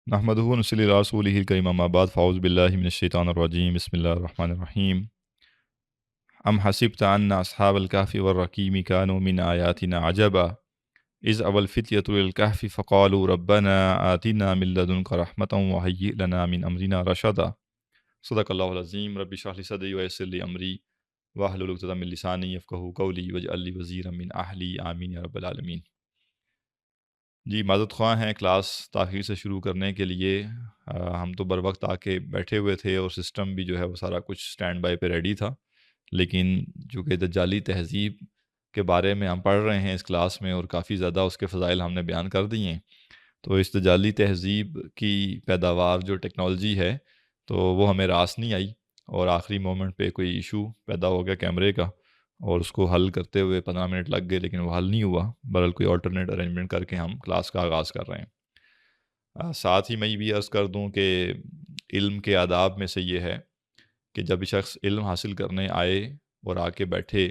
نحمدہ و نصلی علی رسولہ الکریم اما بعد فاعوذ باللہ من الشیطان الرجیم بسم اللہ الرحمن الرحیم ام حسبت ان اصحاب الکہف والرقیم کانوا من آیاتنا عجبا اذ اول الفتیۃ للکہف فقالوا ربنا آتنا من لدنک رحمۃ وہیئ لنا من امرنا رشدا۔ صدق اللہ العظیم۔ رب اشرح لی صدری ویسر لی امری واحلل عقدۃ من لسانی یفقہوا قولی واجعل لی وزیرا من اہلی آمین یا رب العالمین۔ جی معذرت خواہ ہیں کلاس تاخیر سے شروع کرنے کے لیے۔ ہم تو بر وقت آ کے بیٹھے ہوئے تھے اور سسٹم بھی جو ہے وہ سارا کچھ سٹینڈ بائی پہ ریڈی تھا، لیکن چونکہ دجالی تہذیب کے بارے میں ہم پڑھ رہے ہیں اس کلاس میں اور کافی زیادہ اس کے فضائل ہم نے بیان کر دیے ہیں، تو اس دجالی تہذیب کی پیداوار جو ٹیکنالوجی ہے تو وہ ہمیں راس نہیں آئی، اور آخری مومنٹ پہ کوئی ایشو پیدا ہو گیا کیمرے کا، اور اس کو حل کرتے ہوئے 15 منٹ لگ گئے لیکن وہ حل نہیں ہوا۔ بہرحال کوئی آلٹرنیٹ ارینجمنٹ کر کے ہم کلاس کا آغاز کر رہے ہیں۔ ساتھ ہی میں یہ بھی عرض کر دوں کہ علم کے آداب میں سے یہ ہے کہ جب شخص علم حاصل کرنے آئے اور آ کے بیٹھے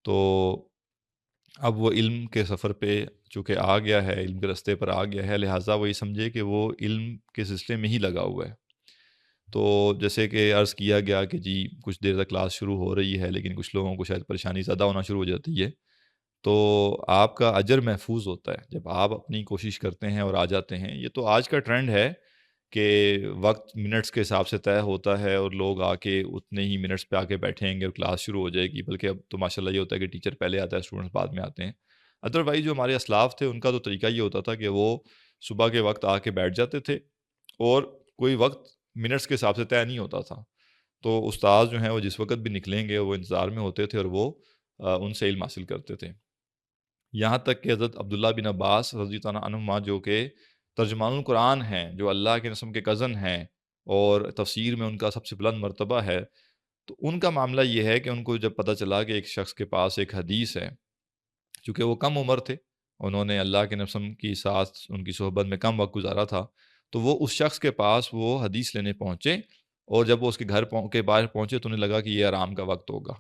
تو اب وہ علم کے سفر پہ چونکہ آ گیا ہے، علم کے رستے پر آ گیا ہے، لہٰذا وہ یہ سمجھے کہ وہ علم کے سلسلے میں ہی لگا ہوا ہے۔ تو جیسے کہ عرض کیا گیا کہ جی کچھ دیر تک کلاس شروع ہو رہی ہے لیکن کچھ لوگوں کو شاید پریشانی زیادہ ہونا شروع ہو جاتی ہے، تو آپ کا اجر محفوظ ہوتا ہے جب آپ اپنی کوشش کرتے ہیں اور آ جاتے ہیں۔ یہ تو آج کا ٹرینڈ ہے کہ وقت منٹس کے حساب سے طے ہوتا ہے اور لوگ آ کے اتنے ہی منٹس پہ آ کے بیٹھیں گے اور کلاس شروع ہو جائے گی، بلکہ اب تو ماشاء اللہ یہ ہوتا ہے کہ ٹیچر پہلے آتا ہے، اسٹوڈنٹس بعد میں آتے ہیں۔ ادروائز جو ہمارے اسلاف تھے ان کا تو طریقہ یہ ہوتا تھا کہ وہ صبح کے وقت آ کے بیٹھ جاتے تھے اور کوئی وقت منٹس کے حساب سے طے نہیں ہوتا تھا، تو استاد جو ہیں وہ جس وقت بھی نکلیں گے وہ انتظار میں ہوتے تھے اور وہ ان سے علم حاصل کرتے تھے۔ یہاں تک کہ حضرت عبداللہ بن عباس رضی اللہ عنہما جو کہ ترجمان القرآن ہیں، جو اللہ کے نسب کے کزن ہیں اور تفسیر میں ان کا سب سے بلند مرتبہ ہے، تو ان کا معاملہ یہ ہے کہ ان کو جب پتہ چلا کہ ایک شخص کے پاس ایک حدیث ہے، چونکہ وہ کم عمر تھے، انہوں نے اللہ کے نسب کی ساتھ ان کی صحبت میں کم وقت گزارا تھا، تو وہ اس شخص کے پاس وہ حدیث لینے پہنچے، اور جب وہ اس کے گھر کے باہر پہنچے تو انہیں لگا کہ یہ آرام کا وقت ہوگا،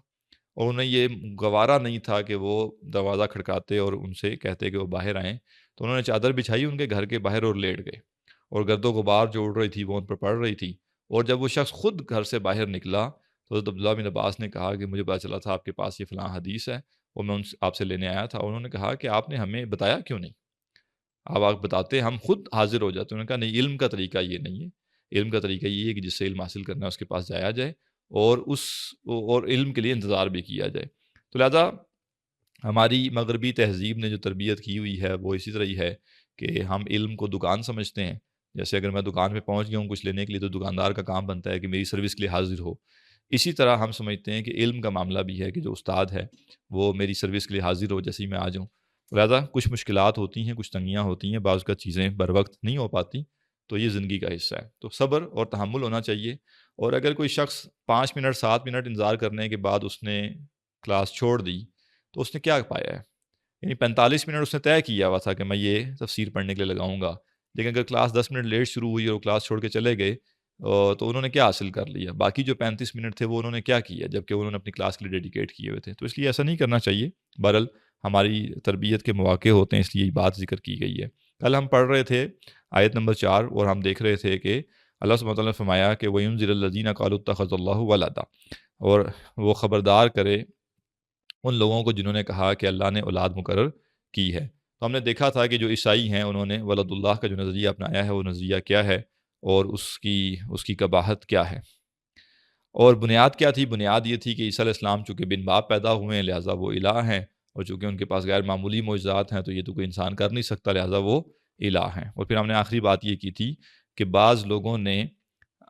اور انہیں یہ گوارا نہیں تھا کہ وہ دروازہ کھڑکاتے اور ان سے کہتے کہ وہ باہر آئیں، تو انہوں نے چادر بچھائی ان کے گھر کے باہر اور لیٹ گئے، اور گرد و غبار جو اڑ رہی تھی وہ ان پر پڑ رہی تھی، اور جب وہ شخص خود گھر سے باہر نکلا تو حضرت عبداللہ بن عباس نے کہا کہ مجھے پتا چلا تھا آپ کے پاس یہ فلاں حدیث ہے اور میں آپ سے لینے آیا تھا، اور انہوں نے کہا کہ آپ نے ہمیں بتایا کیوں نہیں؟ آپ بتاتے ہم خود حاضر ہو جاتے ہیں۔ انہوں نے کہا نہیں، علم کا طریقہ یہ نہیں ہے، علم کا طریقہ یہ ہے کہ جس سے علم حاصل کرنا ہے اس کے پاس جایا جائے اور علم کے لیے انتظار بھی کیا جائے۔ تو لہذا ہماری مغربی تہذیب نے جو تربیت کی ہوئی ہے وہ اسی طرح ہی ہے کہ ہم علم کو دکان سمجھتے ہیں، جیسے اگر میں دکان پہ پہنچ گیا ہوں کچھ لینے کے لیے تو دکاندار کا کام بنتا ہے کہ میری سروس کے لیے حاضر ہو، اسی طرح ہم سمجھتے ہیں کہ علم کا معاملہ بھی ہے کہ جو استاد ہے وہ میری سروس کے لیے حاضر ہو جیسے ہی میں آ جاؤں۔ لہٰذا کچھ مشکلات ہوتی ہیں، کچھ تنگیاں ہوتی ہیں، بعض کا چیزیں بر وقت نہیں ہو پاتی، تو یہ زندگی کا حصہ ہے، تو صبر اور تحمل ہونا چاہیے۔ اور اگر کوئی شخص 5 منٹ 7 منٹ انتظار کرنے کے بعد اس نے کلاس چھوڑ دی تو اس نے کیا پایا ہے؟ یعنی 45 منٹ اس نے طے کیا ہوا تھا کہ میں یہ تفسیر پڑھنے کے لیے لگاؤں گا، لیکن اگر کلاس 10 منٹ لیٹ شروع ہوئی اور کلاس چھوڑ کے چلے گئے تو انہوں نے کیا حاصل کر لیا؟ باقی جو 35 منٹ تھے وہ انہوں نے کیا کیا جبکہ انہوں نے اپنی کلاس کے لیے ڈیڈیکیٹ کیے ہوئے تھے؟ تو اس لیے ایسا نہیں کرنا چاہیے۔ بہرحال ہماری تربیت کے مواقع ہوتے ہیں، اس لیے یہ بات ذکر کی گئی ہے۔ کل ہم پڑھ رہے تھے آیت نمبر 4 اور ہم دیکھ رہے تھے کہ اللہ سبحانہ وتعالیٰ نے فرمایا کہ وَيُنذِرَ الَّذِينَ قَالُوا اتَّخَذَ اللَّهُ وَلَدًا، اور وہ خبردار کرے ان لوگوں کو جنہوں نے کہا کہ اللہ نے اولاد مقرر کی ہے۔ تو ہم نے دیکھا تھا کہ جو عیسائی ہیں انہوں نے ولد اللہ کا جو نظریہ اپنایا ہے وہ نظریہ کیا ہے اور اس کی قباحت کیا ہے، اور بنیاد کیا تھی؟ بنیاد یہ تھی کہ عیسیٰ علیہ السلام چونکہ بن باپ پیدا ہوئے ہیں لہٰذا وہ الہ ہیں، اور چونکہ ان کے پاس غیر معمولی معجزات ہیں تو یہ تو کوئی انسان کر نہیں سکتا لہٰذا وہ الہ ہیں۔ اور پھر ہم نے آخری بات یہ کی تھی کہ بعض لوگوں نے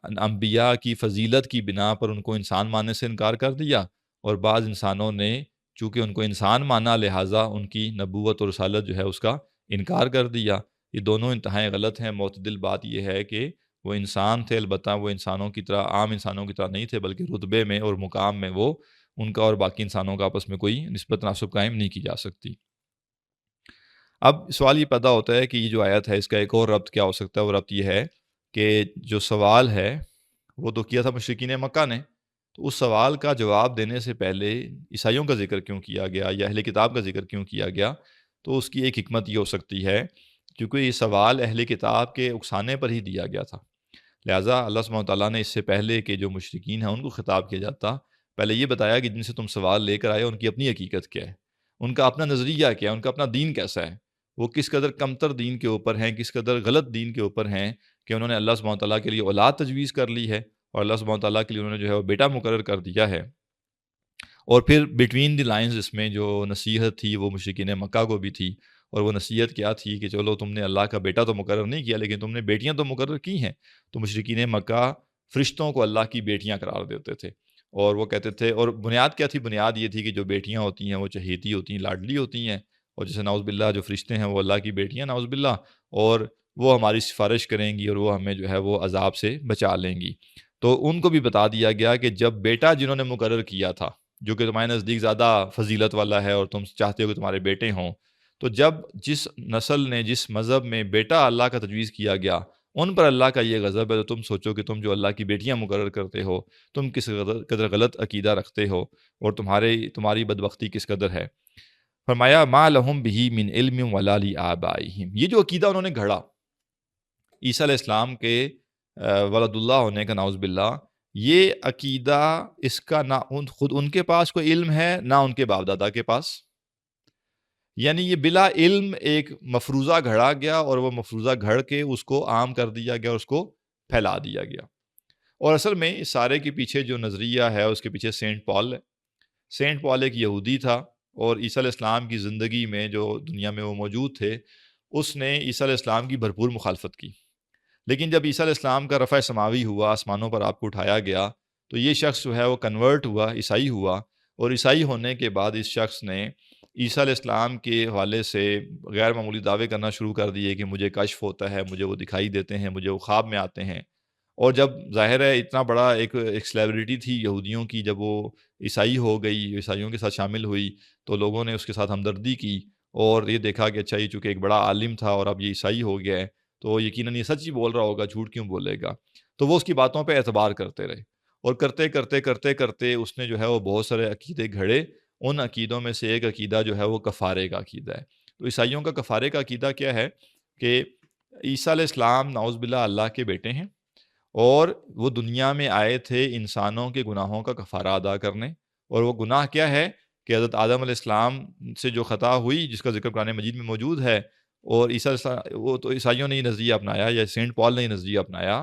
انبیاء کی فضیلت کی بنا پر ان کو انسان ماننے سے انکار کر دیا، اور بعض انسانوں نے چونکہ ان کو انسان مانا لہٰذا ان کی نبوت اور رسالت جو ہے اس کا انکار کر دیا۔ یہ دونوں انتہائی غلط ہیں۔ معتدل بات یہ ہے کہ وہ انسان تھے، البتہ وہ انسانوں کی طرح عام انسانوں کی طرح نہیں تھے، بلکہ رتبے میں اور مقام میں وہ ان کا اور باقی انسانوں کا آپس میں کوئی نسبت تناسب قائم نہیں کی جا سکتی۔ اب سوال یہ پیدا ہوتا ہے کہ یہ جو آیت ہے اس کا ایک اور ربط کیا ہو سکتا ہے، وہ ربط یہ ہے کہ جو سوال ہے وہ تو کیا تھا مشرکین مکہ نے، تو اس سوال کا جواب دینے سے پہلے عیسائیوں کا ذکر کیوں کیا گیا یا اہل کتاب کا ذکر کیوں کیا گیا؟ تو اس کی ایک حکمت یہ ہو سکتی ہے کیونکہ یہ سوال اہل کتاب کے اکسانے پر ہی دیا گیا تھا، لہٰذا اللہ سبحانہ وتعالیٰ نے اس سے پہلے کہ جو مشرکین ہیں ان کو خطاب کیا جاتا، پہلے یہ بتایا کہ جن سے تم سوال لے کر آئے ان کی اپنی حقیقت کیا ہے، ان کا اپنا نظریہ کیا ہے، ان کا اپنا دین کیسا ہے، وہ کس قدر کمتر دین کے اوپر ہیں، کس قدر غلط دین کے اوپر ہیں کہ انہوں نے اللہ سبحانہ وتعالیٰ کے لیے اولاد تجویز کر لی ہے، اور اللہ سبحانہ وتعالیٰ کے لیے انہوں نے جو ہے وہ بیٹا مقرر کر دیا ہے۔ اور پھر بٹوین دی لائنز اس میں جو نصیحت تھی وہ مشرکین مکہ کو بھی تھی، اور وہ نصیحت کیا تھی کہ چلو تم نے اللہ کا بیٹا تو مقرر نہیں کیا لیکن تم نے بیٹیاں تو مقرر کی ہیں۔ تو مشرکین مکہ فرشتوں کو اللہ کی بیٹیاں قرار دیتے تھے، اور وہ کہتے تھے، اور بنیاد کیا تھی؟ بنیاد یہ تھی کہ جو بیٹیاں ہوتی ہیں وہ چہیتی ہوتی ہیں، لاڈلی ہوتی ہیں، اور جیسے نعوذ باللہ جو فرشتے ہیں وہ اللہ کی بیٹیاں نعوذ باللہ، اور وہ ہماری سفارش کریں گی اور وہ ہمیں جو ہے وہ عذاب سے بچا لیں گی۔ تو ان کو بھی بتا دیا گیا کہ جب بیٹا جنہوں نے مقرر کیا تھا، جو کہ تمہارے نزدیک زیادہ فضیلت والا ہے اور تم چاہتے ہو کہ تمہارے بیٹے ہوں، تو جب جس نسل نے جس مذہب میں بیٹا اللہ کا تجویز کیا گیا ان پر اللہ کا یہ غضب ہے، تو تم سوچو کہ تم جو اللہ کی بیٹیاں مقرر کرتے ہو تم کس قدر غلط عقیدہ رکھتے ہو، اور تمہاری بدبختی کس قدر ہے۔ فرمایا ما لہم بہ من علم ولا لآبائہم، یہ جو عقیدہ انہوں نے گھڑا عیسیٰ علیہ السلام کے ولد اللہ ہونے کا، نعوذ باللہ، یہ عقیدہ اس کا نہ خود ان کے پاس کوئی علم ہے نہ ان کے باپ دادا کے پاس، یعنی یہ بلا علم ایک مفروضہ گھڑا گیا، اور وہ مفروضہ گھڑ کے اس کو عام کر دیا گیا اور اس کو پھیلا دیا گیا۔ اور اصل میں اس سارے کے پیچھے جو نظریہ ہے اس کے پیچھے سینٹ پال ہے۔ سینٹ پال ایک یہودی تھا، اور عیسیٰ علیہ السلام کی زندگی میں جو دنیا میں وہ موجود تھے اس نے عیسیٰ علیہ السلام کی بھرپور مخالفت کی، لیکن جب عیسیٰ علیہ السلام کا رفع سماوی ہوا، آسمانوں پر آپ کو اٹھایا گیا، تو یہ شخص جو ہے وہ کنورٹ ہوا، عیسائی ہوا، اور عیسائی ہونے کے بعد اس شخص نے عیسیٰ علیہ السلام کے حوالے سے غیر معمولی دعوے کرنا شروع کر دیے کہ مجھے کشف ہوتا ہے، مجھے وہ دکھائی دیتے ہیں، مجھے وہ خواب میں آتے ہیں۔ اور جب ظاہر ہے اتنا بڑا ایک سیلیبریٹی تھی یہودیوں کی، جب وہ عیسائی ہو گئی، عیسائیوں کے ساتھ شامل ہوئی، تو لوگوں نے اس کے ساتھ ہمدردی کی اور یہ دیکھا کہ اچھا یہ چونکہ ایک بڑا عالم تھا اور اب یہ عیسائی ہو گیا ہے تو یقیناً یہ سچ ہی بول رہا ہوگا، جھوٹ کیوں بولے گا۔ تو وہ اس کی باتوں پہ اعتبار کرتے رہے، اور کرتے کرتے کرتے کرتے اس نے جو ہے وہ بہت سارے عقیدے گھڑے۔ ان عقیدوں میں سے ایک عقیدہ جو ہے وہ کفارے کا عقیدہ ہے۔ تو عیسائیوں کا کفارے کا عقیدہ کیا ہے کہ عیسیٰ علیہ السلام نعوذ باللہ اللہ کے بیٹے ہیں، اور وہ دنیا میں آئے تھے انسانوں کے گناہوں کا کفارہ ادا کرنے۔ اور وہ گناہ کیا ہے کہ حضرت آدم علیہ السلام سے جو خطا ہوئی جس کا ذکر قرآن مجید میں موجود ہے، اور وہ تو عیسائیوں نے یہ نظریہ اپنایا، یا سینٹ پال نے یہ نظریہ اپنایا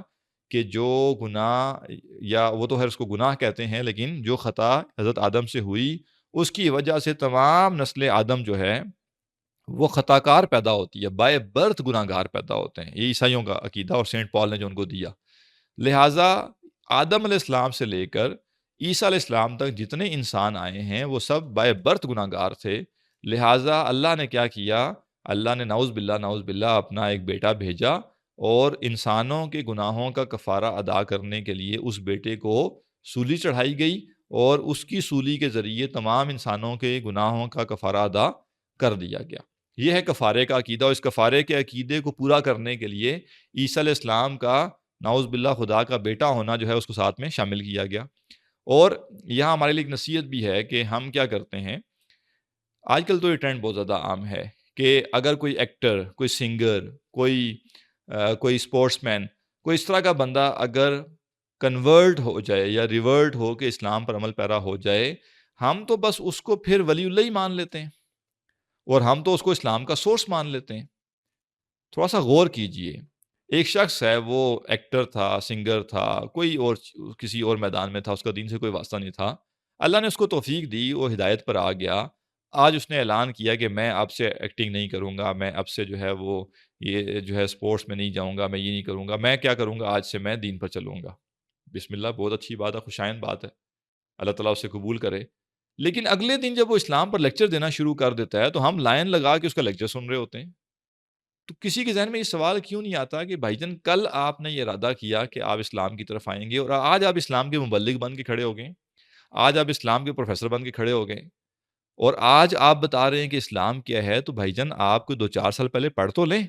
کہ جو گناہ، یا وہ تو ہے اس کو گناہ کہتے ہیں، لیکن جو خطا حضرت آدم سے ہوئی اس کی وجہ سے تمام نسل آدم جو ہے وہ خطا کار پیدا ہوتی ہے، بائے برتھ گناہ گار پیدا ہوتے ہیں۔ یہ عیسائیوں کا عقیدہ اور سینٹ پال نے جو ان کو دیا۔ لہٰذا آدم علیہ السلام سے لے کر عیسیٰ علیہ السلام تک جتنے انسان آئے ہیں وہ سب بائے برتھ گناہ گار تھے۔ لہٰذا اللہ نے کیا کیا؟ اللہ نے نعوذ باللہ اپنا ایک بیٹا بھیجا، اور انسانوں کے گناہوں کا کفارہ ادا کرنے کے لیے اس بیٹے کو سولی چڑھائی گئی، اور اس کی سولی کے ذریعے تمام انسانوں کے گناہوں کا کفارہ ادا کر دیا گیا۔ یہ ہے کفارے کا عقیدہ، اور اس کفارے کے عقیدے کو پورا کرنے کے لیے عیسیٰ علیہ السلام کا نعوذ باللہ خدا کا بیٹا ہونا جو ہے اس کو ساتھ میں شامل کیا گیا۔ اور یہاں ہمارے لیے ایک نصیحت بھی ہے کہ ہم کیا کرتے ہیں، آج کل تو یہ ٹرینڈ بہت زیادہ عام ہے کہ اگر کوئی ایکٹر، کوئی سنگر، کوئی اسپورٹس مین، کوئی اس طرح کا بندہ اگر کنورٹ ہو جائے یا ریورٹ ہو کہ اسلام پر عمل پیرا ہو جائے، ہم تو بس اس کو پھر ولی اللہ ہی مان لیتے ہیں، اور ہم تو اس کو اسلام کا سورس مان لیتے ہیں۔ تھوڑا سا غور کیجئے، ایک شخص ہے، وہ ایکٹر تھا، سنگر تھا، کوئی اور کسی اور میدان میں تھا، اس کا دین سے کوئی واسطہ نہیں تھا، اللہ نے اس کو توفیق دی، وہ ہدایت پر آ گیا۔ آج اس نے اعلان کیا کہ میں اب سے ایکٹنگ نہیں کروں گا، میں اب سے جو ہے وہ یہ جو ہے سپورٹس میں نہیں جاؤں گا، میں یہ نہیں کروں گا، میں کیا کروں گا، آج سے میں دین پر چلوں گا۔ بسم اللہ، بہت اچھی بات ہے، خوشائند بات ہے، اللہ تعالیٰ اسے قبول کرے۔ لیکن اگلے دن جب وہ اسلام پر لیکچر دینا شروع کر دیتا ہے تو ہم لائن لگا کے اس کا لیکچر سن رہے ہوتے ہیں۔ تو کسی کے ذہن میں یہ سوال کیوں نہیں آتا کہ بھائی جان کل آپ نے یہ ارادہ کیا کہ آپ اسلام کی طرف آئیں گے، اور آج آپ اسلام کے مبلغ بن کے کھڑے ہو گئے، آج آپ اسلام کے پروفیسر بن کے کھڑے ہو گئے، اور آج آپ بتا رہے ہیں کہ اسلام کیا ہے، تو بھائی جان آپ کو 2-4 سال پہلے پڑھ تو لیں۔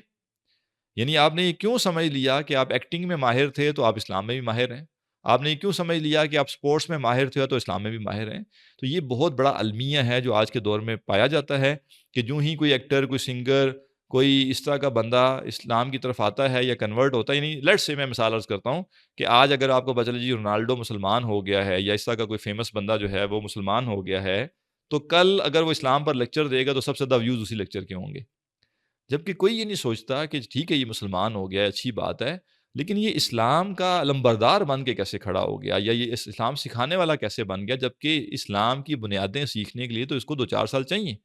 یعنی آپ نے یہ کیوں سمجھ لیا کہ آپ ایکٹنگ میں ماہر تھے تو آپ اسلام میں بھی ماہر ہیں؟ آپ نے یہ کیوں سمجھ لیا کہ آپ سپورٹس میں ماہر تھے تو اسلام میں بھی ماہر ہیں؟ تو یہ بہت بڑا المیہ ہے جو آج کے دور میں پایا جاتا ہے کہ جو ہی کوئی ایکٹر، کوئی سنگر، کوئی اس طرح کا بندہ اسلام کی طرف آتا ہے یا کنورٹ ہوتا ہے، یعنی لیٹ سے میں مثال عرض کرتا ہوں کہ آج اگر آپ کو پتہ چلے جی رونالڈو مسلمان ہو گیا ہے، یا اس طرح کا کوئی فیمس بندہ جو ہے وہ مسلمان ہو گیا ہے، تو کل اگر وہ اسلام پر لیکچر دے گا تو سب سے زیادہ ویوز اسی لیکچر کے ہوں گے. جبکہ کوئی یہ نہیں سوچتا کہ ٹھیک ہے یہ مسلمان ہو گیا ہے، اچھی بات ہے، لیکن یہ اسلام کا علمبردار بن کے کیسے کھڑا ہو گیا، یا یہ اسلام سکھانے والا کیسے بن گیا، جبکہ اسلام کی بنیادیں سیکھنے کے لیے تو اس کو 2-4 سال چاہیے.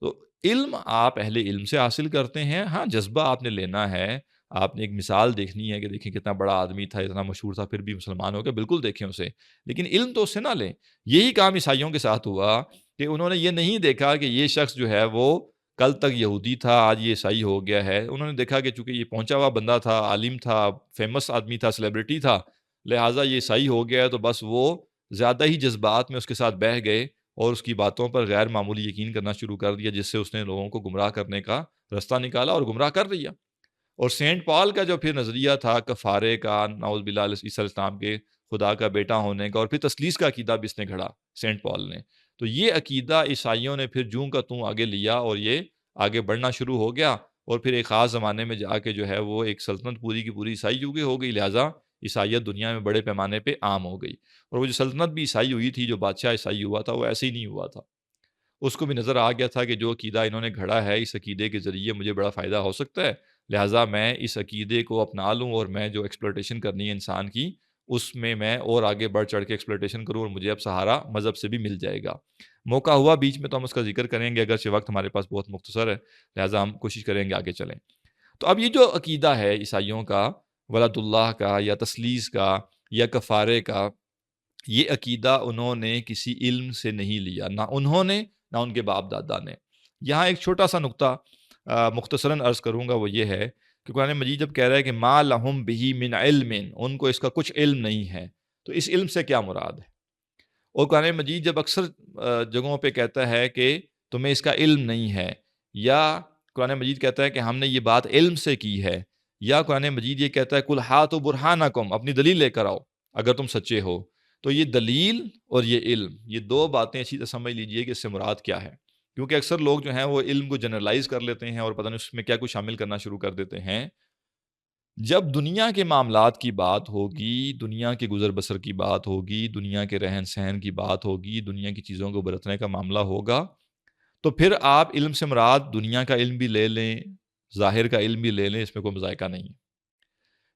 تو علم آپ اہل علم سے حاصل کرتے ہیں. ہاں جذبہ آپ نے لینا ہے، آپ نے ایک مثال دیکھنی ہے کہ دیکھیں کتنا بڑا آدمی تھا، اتنا مشہور تھا، پھر بھی مسلمان ہو گیا، بالکل دیکھیں اسے، لیکن علم تو اس سے نہ لیں. یہی کام عیسائیوں کے ساتھ ہوا کہ انہوں نے یہ نہیں دیکھا کہ یہ شخص جو ہے وہ کل تک یہودی تھا، آج یہ عیسائی ہو گیا ہے. انہوں نے دیکھا کہ چونکہ یہ پہنچا ہوا بندہ تھا، عالم تھا، فیمس آدمی تھا، سیلیبریٹی تھا، لہٰذا یہ عیسائی ہو گیا ہے، تو بس وہ زیادہ ہی جذبات میں اس کے ساتھ بہہ گئے اور اس کی باتوں پر غیر معمولی یقین کرنا شروع کر دیا، جس سے اس نے لوگوں کو گمراہ کرنے کا رستہ نکالا اور گمراہ کر دیا. اور سینٹ پال کا جو پھر نظریہ تھا کفارے کا، نعوذ باللہ، عیسی علیہ السلام کے خدا کا بیٹا ہونے کا، اور پھر تثلیث کا عقیدہ بھی اس نے گھڑا سینٹ پال نے. تو یہ عقیدہ عیسائیوں نے پھر جوں کا توں آگے لیا اور یہ آگے بڑھنا شروع ہو گیا. اور پھر ایک خاص زمانے میں جا کے جو ہے وہ ایک سلطنت پوری کی پوری عیسائی کی ہو گئی، لہٰذا عیسائیت دنیا میں بڑے پیمانے پہ عام ہو گئی. اور وہ جو سلطنت بھی عیسائی ہوئی تھی، جو بادشاہ عیسائی ہوا تھا، وہ ایسے ہی نہیں ہوا تھا. اس کو بھی نظر آ گیا تھا کہ جو عقیدہ انہوں نے گھڑا ہے، اس عقیدے کے ذریعے مجھے بڑا فائدہ ہو سکتا ہے، لہٰذا میں اس عقیدے کو اپنا لوں اور میں جو ایکسپلوٹیشن کرنی ہے انسان کی، اس میں اور آگے بڑھ چڑھ کے ایکسپلوٹیشن کروں، اور مجھے اب سہارا مذہب سے بھی مل جائے گا. موقع ہوا بیچ میں تو ہم اس کا ذکر کریں گے، اگرچہ وقت ہمارے پاس بہت مختصر ہے، لہٰذا ہم کوشش کریں گے آگے چلیں. تو اب یہ جو عقیدہ ہے عیسائیوں کا، ولد اللہ کا یا تثلیث کا یا کفارے کا، یہ عقیدہ انہوں نے کسی علم سے نہیں لیا، نہ انہوں نے نہ ان کے باپ دادا نے. یہاں ایک چھوٹا سا نقطہ مختصراً عرض کروں گا، وہ یہ ہے کہ قرآن مجید جب کہہ رہا ہے کہ ما لہم بہ من علم، ان کو اس کا کچھ علم نہیں ہے، تو اس علم سے کیا مراد ہے؟ اور قرآن مجید جب اکثر جگہوں پہ کہتا ہے کہ تمہیں اس کا علم نہیں ہے، یا قرآن مجید کہتا ہے کہ ہم نے یہ بات علم سے کی ہے، یا قرآن مجید یہ کہتا ہے کل ہاتوا برہانکم، اپنی دلیل لے کر آؤ اگر تم سچے ہو، تو یہ دلیل اور یہ علم، یہ دو باتیں اچھی طرح سمجھ لیجئے کہ اس سے مراد کیا ہے. کیونکہ اکثر لوگ جو ہیں وہ علم کو جنرلائز کر لیتے ہیں اور پتہ نہیں اس میں کیا کچھ شامل کرنا شروع کر دیتے ہیں. جب دنیا کے معاملات کی بات ہوگی، دنیا کے گزر بسر کی بات ہوگی، دنیا کے رہن سہن کی بات ہوگی، دنیا کی چیزوں کو برتنے کا معاملہ ہوگا، تو پھر آپ علم سے مراد دنیا کا علم بھی لے لیں، ظاہر کا علم بھی لے لیں، اس میں کوئی مذائقہ نہیں.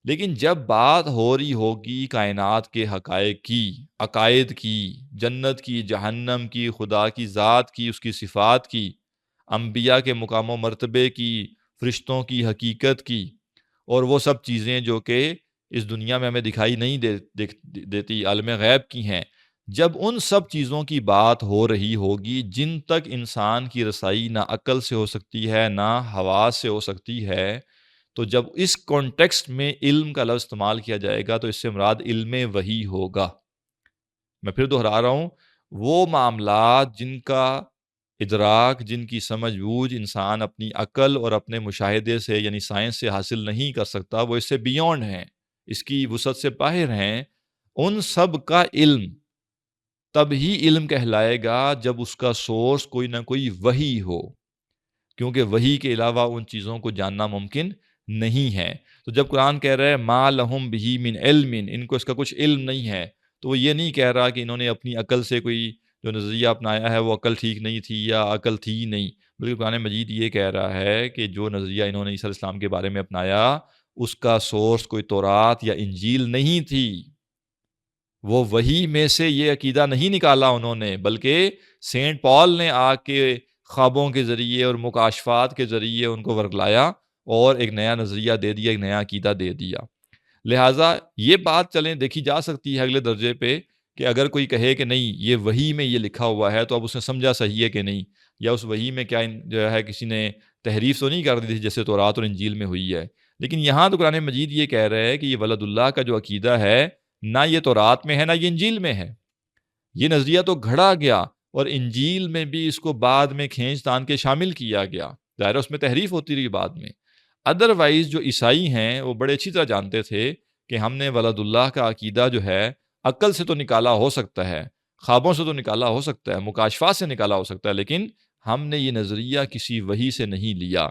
لیکن جب بات ہو رہی ہوگی کائنات کے حقائق کی، عقائد کی، جنت کی، جہنم کی، خدا کی ذات کی، اس کی صفات کی، انبیاء کے مقام و مرتبے کی، فرشتوں کی حقیقت کی، اور وہ سب چیزیں جو کہ اس دنیا میں ہمیں دکھائی نہیں دیتی، عالم غیب کی ہیں، جب ان سب چیزوں کی بات ہو رہی ہوگی جن تک انسان کی رسائی نہ عقل سے ہو سکتی ہے نہ حواس سے ہو سکتی ہے، تو جب اس کانٹیکسٹ میں علم کا لفظ استعمال کیا جائے گا تو اس سے مراد علم وحی ہوگا. میں پھر دہرا رہا ہوں، وہ معاملات جن کا ادراک، جن کی سمجھ بوجھ انسان اپنی عقل اور اپنے مشاہدے سے یعنی سائنس سے حاصل نہیں کر سکتا، وہ اس سے بیونڈ ہیں، اس کی وسعت سے باہر ہیں، ان سب کا علم تب ہی علم کہلائے گا جب اس کا سورس کوئی نہ کوئی وحی ہو، کیونکہ وحی کے علاوہ ان چیزوں کو جاننا ممکن نہیں ہے. تو جب قرآن کہہ رہا ہے ما لہم بہ من علم، ان کو اس کا کچھ علم نہیں ہے، تو وہ یہ نہیں کہہ رہا کہ انہوں نے اپنی عقل سے کوئی جو نظریہ اپنایا ہے وہ عقل ٹھیک نہیں تھی یا عقل تھی نہیں، بلکہ قرآن مجید یہ کہہ رہا ہے کہ جو نظریہ انہوں نے عیسیٰ علیہ السلام کے بارے میں اپنایا اس کا سورس کوئی تورات یا انجیل نہیں تھی. وہ وحی میں سے یہ عقیدہ نہیں نکالا انہوں نے، بلکہ سینٹ پال نے آ کے خوابوں کے ذریعے اور مکاشفات کے ذریعے ان کو ورگلایا اور ایک نیا نظریہ دے دیا، ایک نیا عقیدہ دے دیا. لہٰذا یہ بات چلیں دیکھی جا سکتی ہے اگلے درجے پہ کہ اگر کوئی کہے کہ نہیں یہ وحی میں یہ لکھا ہوا ہے، تو اب اس نے سمجھا صحیح ہے کہ نہیں، یا اس وحی میں کیا جو ہے کسی نے تحریف تو نہیں کر دی تھی جیسے تورات اور انجیل میں ہوئی ہے. لیکن یہاں تو قرآن مجید یہ کہہ رہے ہیں کہ یہ ولد اللہ کا جو عقیدہ ہے نہ یہ تورات میں ہے نہ یہ انجیل میں ہے، یہ نظریہ تو گھڑا گیا اور انجیل میں بھی اس کو بعد میں کھینچ تان کے شامل کیا گیا، ظاہر اس میں تحریف ہوتی رہی بعد میں. ادروائز جو عیسائی ہیں وہ بڑے اچھی طرح جانتے تھے کہ ہم نے ولد اللہ کا عقیدہ جو ہے عقل سے تو نکالا ہو سکتا ہے، خوابوں سے تو نکالا ہو سکتا ہے، مکاشفات سے نکالا ہو سکتا ہے، لیکن ہم نے یہ نظریہ کسی وحی سے نہیں لیا.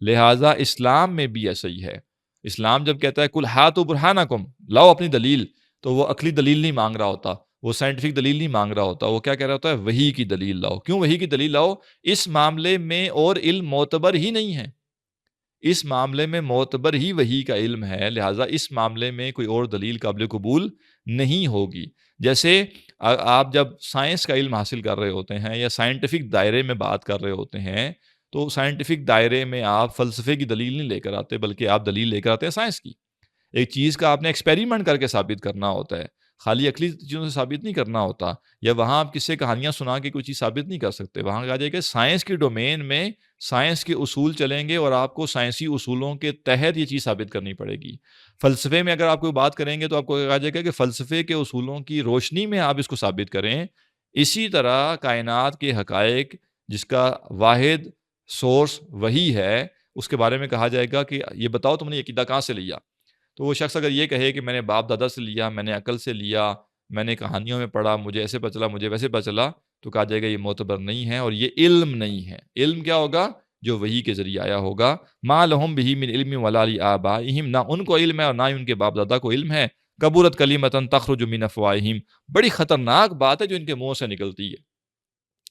لہٰذا اسلام میں بھی ایسا ہی ہے. اسلام جب کہتا ہے کل ہاتھو برہانکم، لاؤ اپنی دلیل، تو وہ عقلی دلیل نہیں مانگ رہا ہوتا، وہ سائنٹیفک دلیل نہیں مانگ رہا ہوتا، وہ کیا کہہ رہا ہوتا ہے؟ وحی کی دلیل لاؤ. کیوں وحی کی دلیل لاؤ؟ اس معاملے میں اور علم معتبر ہی نہیں ہے، اس معاملے میں معتبر ہی وحی کا علم ہے، لہٰذا اس معاملے میں کوئی اور دلیل قابل قبول نہیں ہوگی. جیسے آپ جب سائنس کا علم حاصل کر رہے ہوتے ہیں یا سائنٹیفک دائرے میں بات کر رہے ہوتے ہیں، تو سائنٹیفک دائرے میں آپ فلسفے کی دلیل نہیں لے کر آتے، بلکہ آپ دلیل لے کر آتے ہیں سائنس کی. ایک چیز کا آپ نے ایکسپیریمنٹ کر کے ثابت کرنا ہوتا ہے، خالی عقلی چیزوں سے ثابت نہیں کرنا ہوتا، یا وہاں آپ کس سے کہانیاں سنا کے کوئی چیز ثابت نہیں کر سکتے. وہاں کہا جائے کہ سائنس کی ڈومین میں سائنس کے اصول چلیں گے اور آپ کو سائنسی اصولوں کے تحت یہ چیز ثابت کرنی پڑے گی. فلسفے میں اگر آپ کوئی بات کریں گے تو آپ کو کہا جائے گا کہ فلسفے کے اصولوں کی روشنی میں آپ اس کو ثابت کریں. اسی طرح کائنات کے حقائق جس کا واحد سورس وہی ہے، اس کے بارے میں کہا جائے گا کہ یہ بتاؤ تم نے یہ عقیدہ کہاں سے لیا. تو وہ شخص اگر یہ کہے کہ میں نے باپ دادا سے لیا، میں نے عقل سے لیا، میں نے کہانیوں میں پڑھا، مجھے ایسے پتہ چلا، مجھے ویسے پتہ چلا، تو کہا جائے گا یہ معتبر نہیں ہے اور یہ علم نہیں ہے. علم کیا ہوگا؟ جو وحی کے ذریعے آیا ہوگا. ما لہم بہ من علم ولا لآبائہم، نہ ان کو علم ہے اور نہ ہی ان کے باپ دادا کو علم ہے. کبرت کلمۃ تخرج من افواہہم، بڑی خطرناک بات ہے جو ان کے منہ سے نکلتی ہے.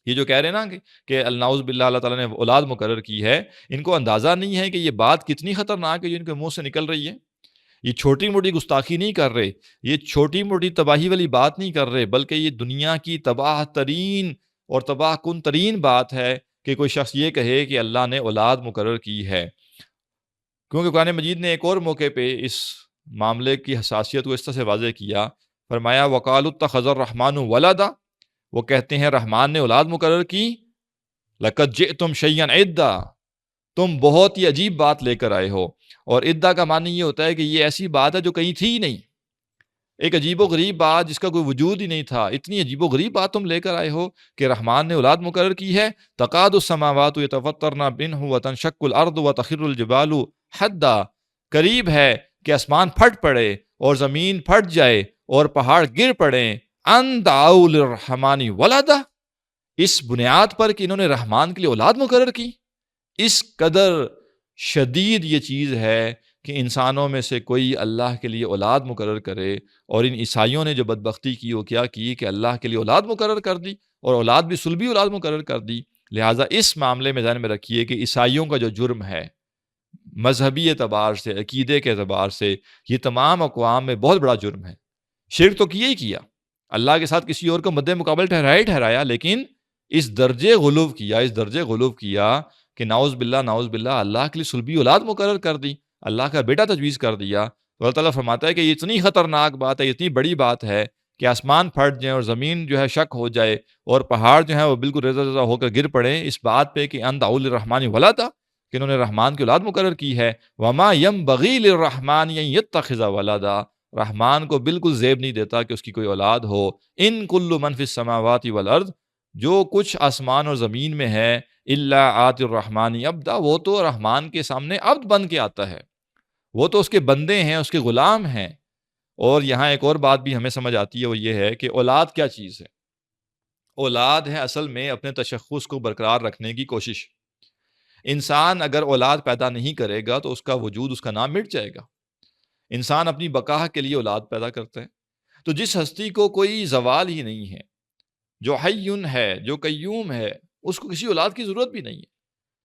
یہ جو کہہ رہے ہیں نا کہ نعوذ باللہ اللہ تعالیٰ نے اولاد مقرر کی ہے، ان کو اندازہ نہیں ہے کہ یہ بات کتنی خطرناک ہے جو ان کے منہ سے نکل رہی ہے. یہ چھوٹی موٹی گستاخی نہیں کر رہے، یہ چھوٹی موٹی تباہی والی بات نہیں کر رہے، بلکہ یہ دنیا کی تباہ ترین اور تباہ کن ترین بات ہے کہ کوئی شخص یہ کہے کہ اللہ نے اولاد مقرر کی ہے. کیونکہ قرآن مجید نے ایک اور موقع پہ اس معاملے کی حساسیت کو اس طرح سے واضح کیا، فرمایا وَقَالُوا اتَّخَذَ الرَّحْمَنُ وَلَدًا، وہ کہتے ہیں رحمان نے اولاد مقرر کی. لَقَدْ جِئْتُمْ شَيْئًا عِدًّا، تم بہت ہی عجیب بات لے کر آئے ہو. اور عدہ کا معنی یہ ہوتا ہے کہ یہ ایسی بات ہے جو کہیں تھی ہی نہیں، ایک عجیب و غریب بات جس کا کوئی وجود ہی نہیں تھا. اتنی عجیب و غریب بات تم لے کر آئے ہو کہ رحمان نے اولاد مقرر کی ہے. تقاد السماوات یتفطرن منہ وتنشق الارض وتخر الجبال حدا، قریب ہے کہ آسمان پھٹ پڑے اور زمین پھٹ جائے اور پہاڑ گر پڑیں. ان دعوا للرحمن ولدا، اس بنیاد پر کہ انہوں نے رحمان کے لیے اولاد مقرر کی. اس قدر شدید یہ چیز ہے کہ انسانوں میں سے کوئی اللہ کے لیے اولاد مقرر کرے. اور ان عیسائیوں نے جو بدبختی کی وہ کیا کی کہ اللہ کے لیے اولاد مقرر کر دی، اور اولاد بھی صلبی اولاد مقرر کر دی. لہٰذا اس معاملے میں ذہن میں رکھیے کہ عیسائیوں کا جو جرم ہے مذہبی اعتبار سے، عقیدے کے اعتبار سے، یہ تمام اقوام میں بہت بڑا جرم ہے. شرک تو کیا ہی کیا، اللہ کے ساتھ کسی اور کو مد مقابل ٹھہرایا، لیکن اس درجے غلو کیا کہ نعوذ باللہ اللہ کے لیے صلبی اولاد مقرر کر دی، اللہ کا بیٹا تجویز کر دیا. تو اللہ تعالیٰ فرماتا ہے کہ یہ اتنی خطرناک بات ہے، اتنی بڑی بات ہے کہ آسمان پھٹ جائیں اور زمین جو ہے شک ہو جائے اور پہاڑ جو ہے وہ بالکل ریزہ ریزہ ہو کر گر پڑے اس بات پہ کہ ان دعوا للرحمن ولدا، کہ انہوں نے رحمان کی اولاد مقرر کی ہے. وما ينبغي للرحمن ان يتخذ ولدا، رحمان کو بالکل زیب نہیں دیتا کہ اس کی کوئی اولاد ہو. ان کل من فی السماوات والارض، جو کچھ آسمان اور زمین میں ہے، الا آتی الرحمن عبدا، وہ تو رحمان کے سامنے عبد بن کے آتا ہے، وہ تو اس کے بندے ہیں، اس کے غلام ہیں. اور یہاں ایک اور بات بھی ہمیں سمجھ آتی ہے، وہ یہ ہے کہ اولاد کیا چیز ہے. اولاد ہے اصل میں اپنے تشخص کو برقرار رکھنے کی کوشش. انسان اگر اولاد پیدا نہیں کرے گا تو اس کا وجود، اس کا نام مٹ جائے گا. انسان اپنی بقا کے لیے اولاد پیدا کرتا ہے. تو جس ہستی کو کوئی زوال ہی نہیں ہے، جو حیٌ ہے، جو قیوم ہے، اس کو کسی اولاد کی ضرورت بھی نہیں ہے.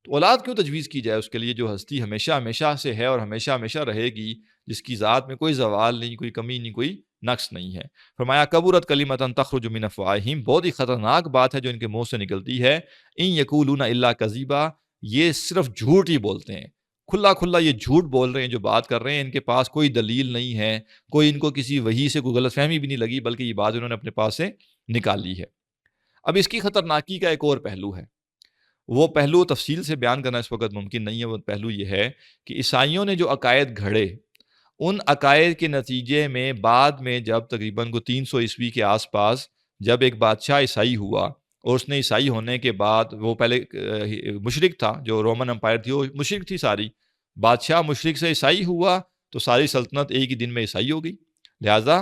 تو اولاد کیوں تجویز کی جائے اس کے لیے جو ہستی ہمیشہ ہمیشہ سے ہے اور ہمیشہ ہمیشہ رہے گی، جس کی ذات میں کوئی زوال نہیں، کوئی کمی نہیں، کوئی نقص نہیں ہے. فرمایا کبرت کلمۃ تخرج من افواہہم، بہت ہی خطرناک بات ہے جو ان کے منہ سے نکلتی ہے. ان یقولون الا کذبا، یہ صرف جھوٹ ہی بولتے ہیں، کھلا کھلا یہ جھوٹ بول رہے ہیں جو بات کر رہے ہیں. ان کے پاس کوئی دلیل نہیں ہے، کوئی ان کو کسی وحی سے کوئی غلط فہمی بھی نہیں لگی، بلکہ یہ بات انہوں نے اپنے پاس سے نکالی ہے. اب اس کی خطرناکی کا ایک اور پہلو ہے، وہ پہلو تفصیل سے بیان کرنا اس وقت ممکن نہیں ہے. وہ پہلو یہ ہے کہ عیسائیوں نے جو عقائد گھڑے، ان عقائد کے نتیجے میں بعد میں جب تقریباً 300 عیسوی کے آس پاس جب ایک بادشاہ عیسائی ہوا، اور اس نے عیسائی ہونے کے بعد، وہ پہلے مشرک تھا، جو رومن امپائر تھی وہ مشرک تھی ساری، بادشاہ مشرک سے عیسائی ہوا تو ساری سلطنت ایک ہی دن میں عیسائی ہو گئی. لہٰذا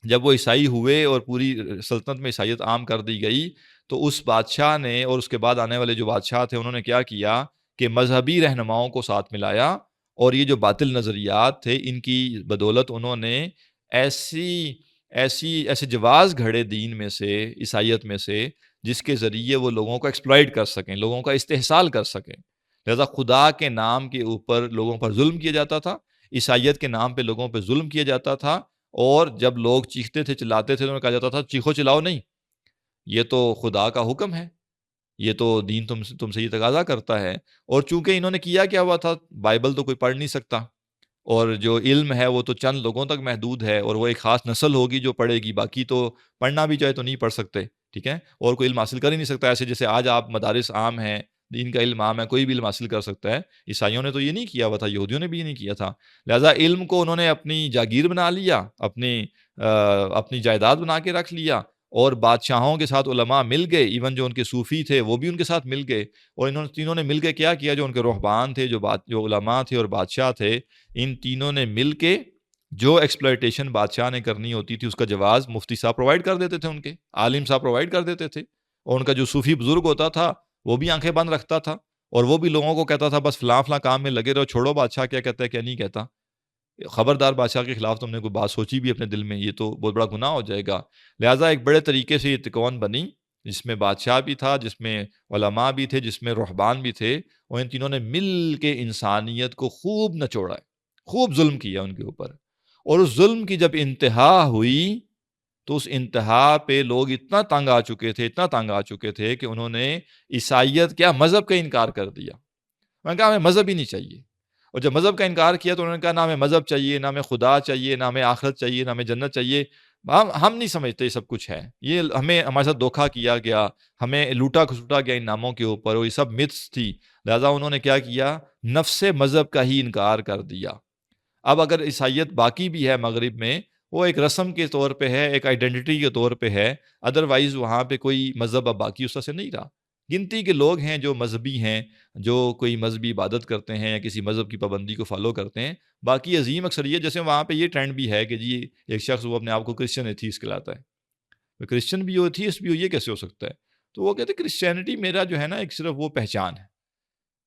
جب وہ عیسائی ہوئے اور پوری سلطنت میں عیسائیت عام کر دی گئی، تو اس بادشاہ نے اور اس کے بعد آنے والے جو بادشاہ تھے انہوں نے کیا کیا کہ مذہبی رہنماؤں کو ساتھ ملایا، اور یہ جو باطل نظریات تھے ان کی بدولت انہوں نے ایسے جواز گھڑے دین میں سے، عیسائیت میں سے، جس کے ذریعے وہ لوگوں کو ایکسپلائٹ کر سکیں، لوگوں کا استحصال کر سکیں۔ لہذا خدا کے نام کے اوپر لوگوں پر ظلم کیا جاتا تھا، عیسائیت کے نام پہ لوگوں پہ ظلم کیا جاتا تھا، اور جب لوگ چیختے تھے، چلاتے تھے، تو انہیں کہا جاتا تھا چیخو چلاؤ نہیں، یہ تو خدا کا حکم ہے، یہ تو دین تم سے یہ تقاضا کرتا ہے۔ اور چونکہ انہوں نے کیا ہوا تھا، بائبل تو کوئی پڑھ نہیں سکتا، اور جو علم ہے وہ تو چند لوگوں تک محدود ہے، اور وہ ایک خاص نسل ہوگی جو پڑھے گی، باقی تو پڑھنا بھی چاہے تو نہیں پڑھ سکتے، ٹھیک ہے، اور کوئی علم حاصل کر ہی نہیں سکتا۔ ایسے جیسے آج آپ مدارس عام ہیں، دین کا علم عام ہے، کوئی بھی علم حاصل کر سکتا ہے۔ عیسائیوں نے تو یہ نہیں کیا ہوا تھا، یہودیوں نے بھی یہ نہیں کیا تھا۔ لہٰذا علم کو انہوں نے اپنی جاگیر بنا لیا، اپنی جائیداد بنا کے رکھ لیا، اور بادشاہوں کے ساتھ علماء مل گئے، ایون جو ان کے صوفی تھے وہ بھی ان کے ساتھ مل گئے، اور انہوں نے تینوں نے مل کے کیا کیا، جو ان کے رہبان تھے، جو علماء تھے اور بادشاہ تھے، ان تینوں نے مل کے جو ایکسپلائٹیشن بادشاہ نے کرنی ہوتی تھی اس کا جواز مفتی صاحب پرووائڈ کر دیتے تھے، ان کے عالم صاحب پرووائڈ کر دیتے تھے، اور ان کا جو صوفی بزرگ ہوتا تھا وہ بھی آنکھیں بند رکھتا تھا، اور وہ بھی لوگوں کو کہتا تھا بس فلاں فلاں کام میں لگے رہو، چھوڑو بادشاہ کیا کہتا ہے کیا نہیں کہتا، خبردار بادشاہ کے خلاف تم نے کوئی بات سوچی بھی اپنے دل میں، یہ تو بہت بڑا گناہ ہو جائے گا۔ لہٰذا ایک بڑے طریقے سے یہ تکون بنی، جس میں بادشاہ بھی تھا، جس میں علماء بھی تھے، جس میں رہبان بھی تھے، اور ان تینوں نے مل کے انسانیت کو خوب نچوڑا ہے، خوب ظلم کیا ان کے اوپر، اور اس ظلم کی جب انتہا ہوئی تو اس انتہا پہ لوگ اتنا تنگ آ چکے تھے کہ انہوں نے عیسائیت کیا مذہب کا انکار کر دیا۔ میں نے کہا ہمیں مذہب ہی نہیں چاہیے، اور جب مذہب کا انکار کیا تو انہوں نے کہا نہ ہمیں مذہب چاہیے، نہ ہمیں خدا چاہیے، نہ ہمیں آخرت چاہیے، نہ ہمیں جنت چاہیے، ہم نہیں سمجھتے یہ سب کچھ ہے، یہ ہمارے ساتھ دھوکہ کیا گیا، ہمیں لوٹا کھسوٹا گیا ان ناموں کے اوپر، اور یہ سب متس تھی۔ لہٰذا انہوں نے کیا کیا، نفس مذہب کا ہی انکار کر دیا۔ اب اگر عیسائیت باقی بھی ہے مغرب میں، وہ ایک رسم کے طور پہ ہے، ایک آئیڈینٹی کے طور پہ ہے، ادروائز وہاں پہ کوئی مذہب اب باقی اس طرح سے نہیں رہا۔ گنتی کے لوگ ہیں جو مذہبی ہیں، جو کوئی مذہبی عبادت کرتے ہیں یا کسی مذہب کی پابندی کو فالو کرتے ہیں، باقی عظیم اکثریت، جیسے وہاں پہ یہ ٹرینڈ بھی ہے کہ جی ایک شخص وہ اپنے آپ کو کرسچن ایتھیسٹ کہلاتا ہے، کرسچن بھی ہو ایتھیسٹ بھی ہو، یہ کیسے ہو سکتا ہے؟ تو وہ کہتے ہیں کرسچینٹی میرا جو ہے نا ایک صرف وہ پہچان ہے،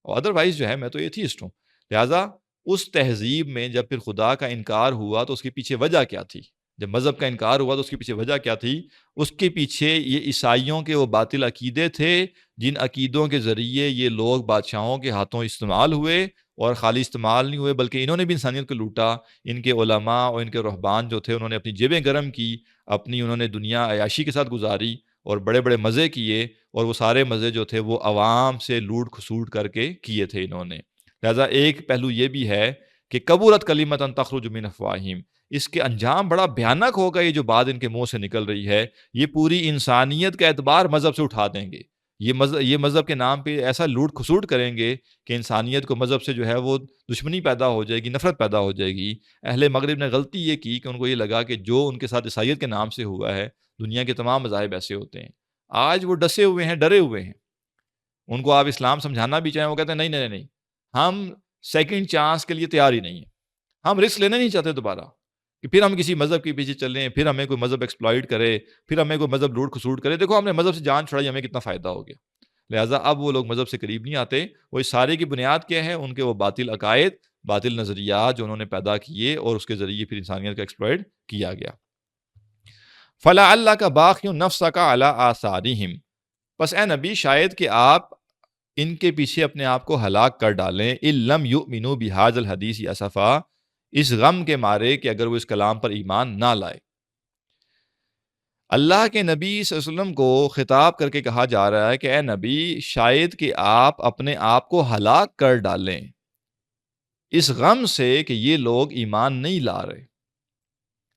اور ادروائز جو ہے میں تو ایتھیسٹ ہوں۔ لہٰذا اس تہذیب میں جب پھر خدا کا انکار ہوا تو اس کے پیچھے وجہ کیا تھی؟ جب مذہب کا انکار ہوا تو اس کے پیچھے وجہ کیا تھی؟ اس کے پیچھے یہ عیسائیوں کے وہ باطل عقیدے تھے، جن عقیدوں کے ذریعے یہ لوگ بادشاہوں کے ہاتھوں استعمال ہوئے، اور خالی استعمال نہیں ہوئے بلکہ انہوں نے بھی انسانیت کو لوٹا۔ ان کے علماء اور ان کے رہبان جو تھے انہوں نے اپنی جیبیں گرم کی، انہوں نے دنیا عیاشی کے ساتھ گزاری، اور بڑے بڑے مزے کیے، اور وہ سارے مزے جو تھے وہ عوام سے لوٹ کھسوٹ کر کے کیے تھے انہوں نے۔ لہٰذا ایک پہلو یہ بھی ہے کہ کبرت کلمۃ تخرج من افواہہم، اس کے انجام بڑا بھیانک ہوگا، یہ جو بات ان کے منہ سے نکل رہی ہے، یہ پوری انسانیت کا اعتبار مذہب سے اٹھا دیں گے، یہ مذہب کے نام پہ ایسا لوٹ کھسوٹ کریں گے کہ انسانیت کو مذہب سے جو ہے وہ دشمنی پیدا ہو جائے گی، نفرت پیدا ہو جائے گی۔ اہل مغرب نے غلطی یہ کی کہ ان کو یہ لگا کہ جو ان کے ساتھ عیسائیت کے نام سے ہوا ہے، دنیا کے تمام مذاہب ایسے ہوتے ہیں۔ آج وہ ڈسے ہوئے ہیں، ڈرے ہوئے ہیں، ان کو آپ اسلام سمجھانا بھی چاہیں وہ کہتے ہیں نہیں نہیں نہیں، ہم سیکنڈ چانس کے لیے تیار ہی نہیں ہیں، ہم رسک لینا نہیں چاہتے دوبارہ کہ پھر ہم کسی مذہب کے پیچھے چلیں، پھر ہمیں کوئی مذہب ایکسپلائٹ کرے، پھر ہمیں کوئی مذہب لوٹ کھسوٹ کرے، دیکھو ہم نے مذہب سے جان چھڑائی، ہمیں کتنا فائدہ ہو گیا۔ لہٰذا اب وہ لوگ مذہب سے قریب نہیں آتے۔ وہ اس سارے کی بنیاد کیا ہے؟ ان کے وہ باطل عقائد، باطل نظریات جو انہوں نے پیدا کیے، اور اس کے ذریعے پھر انسانیت کا ایکسپلائٹ کیا گیا۔ فَلَعَلَّكَ بَاخِعٌ نَفْسَكَ عَلَىٰ آثَارِهِمْ، پس اے نبی شاید کہ آپ ان کے پیچھے اپنے آپ کو ہلاک کر ڈالیں، اِن لَمْ يُؤْمِنُوا بِهَٰذَا الْحَدِيثِ أَسَفًا، اس غم کے مارے کہ اگر وہ اس کلام پر ایمان نہ لائے۔ اللہ کے نبی صلی اللہ علیہ وسلم کو خطاب کر کے کہا جا رہا ہے کہ اے نبی شاید کہ آپ اپنے آپ کو ہلاک کر ڈالیں اس غم سے کہ یہ لوگ ایمان نہیں لا رہے۔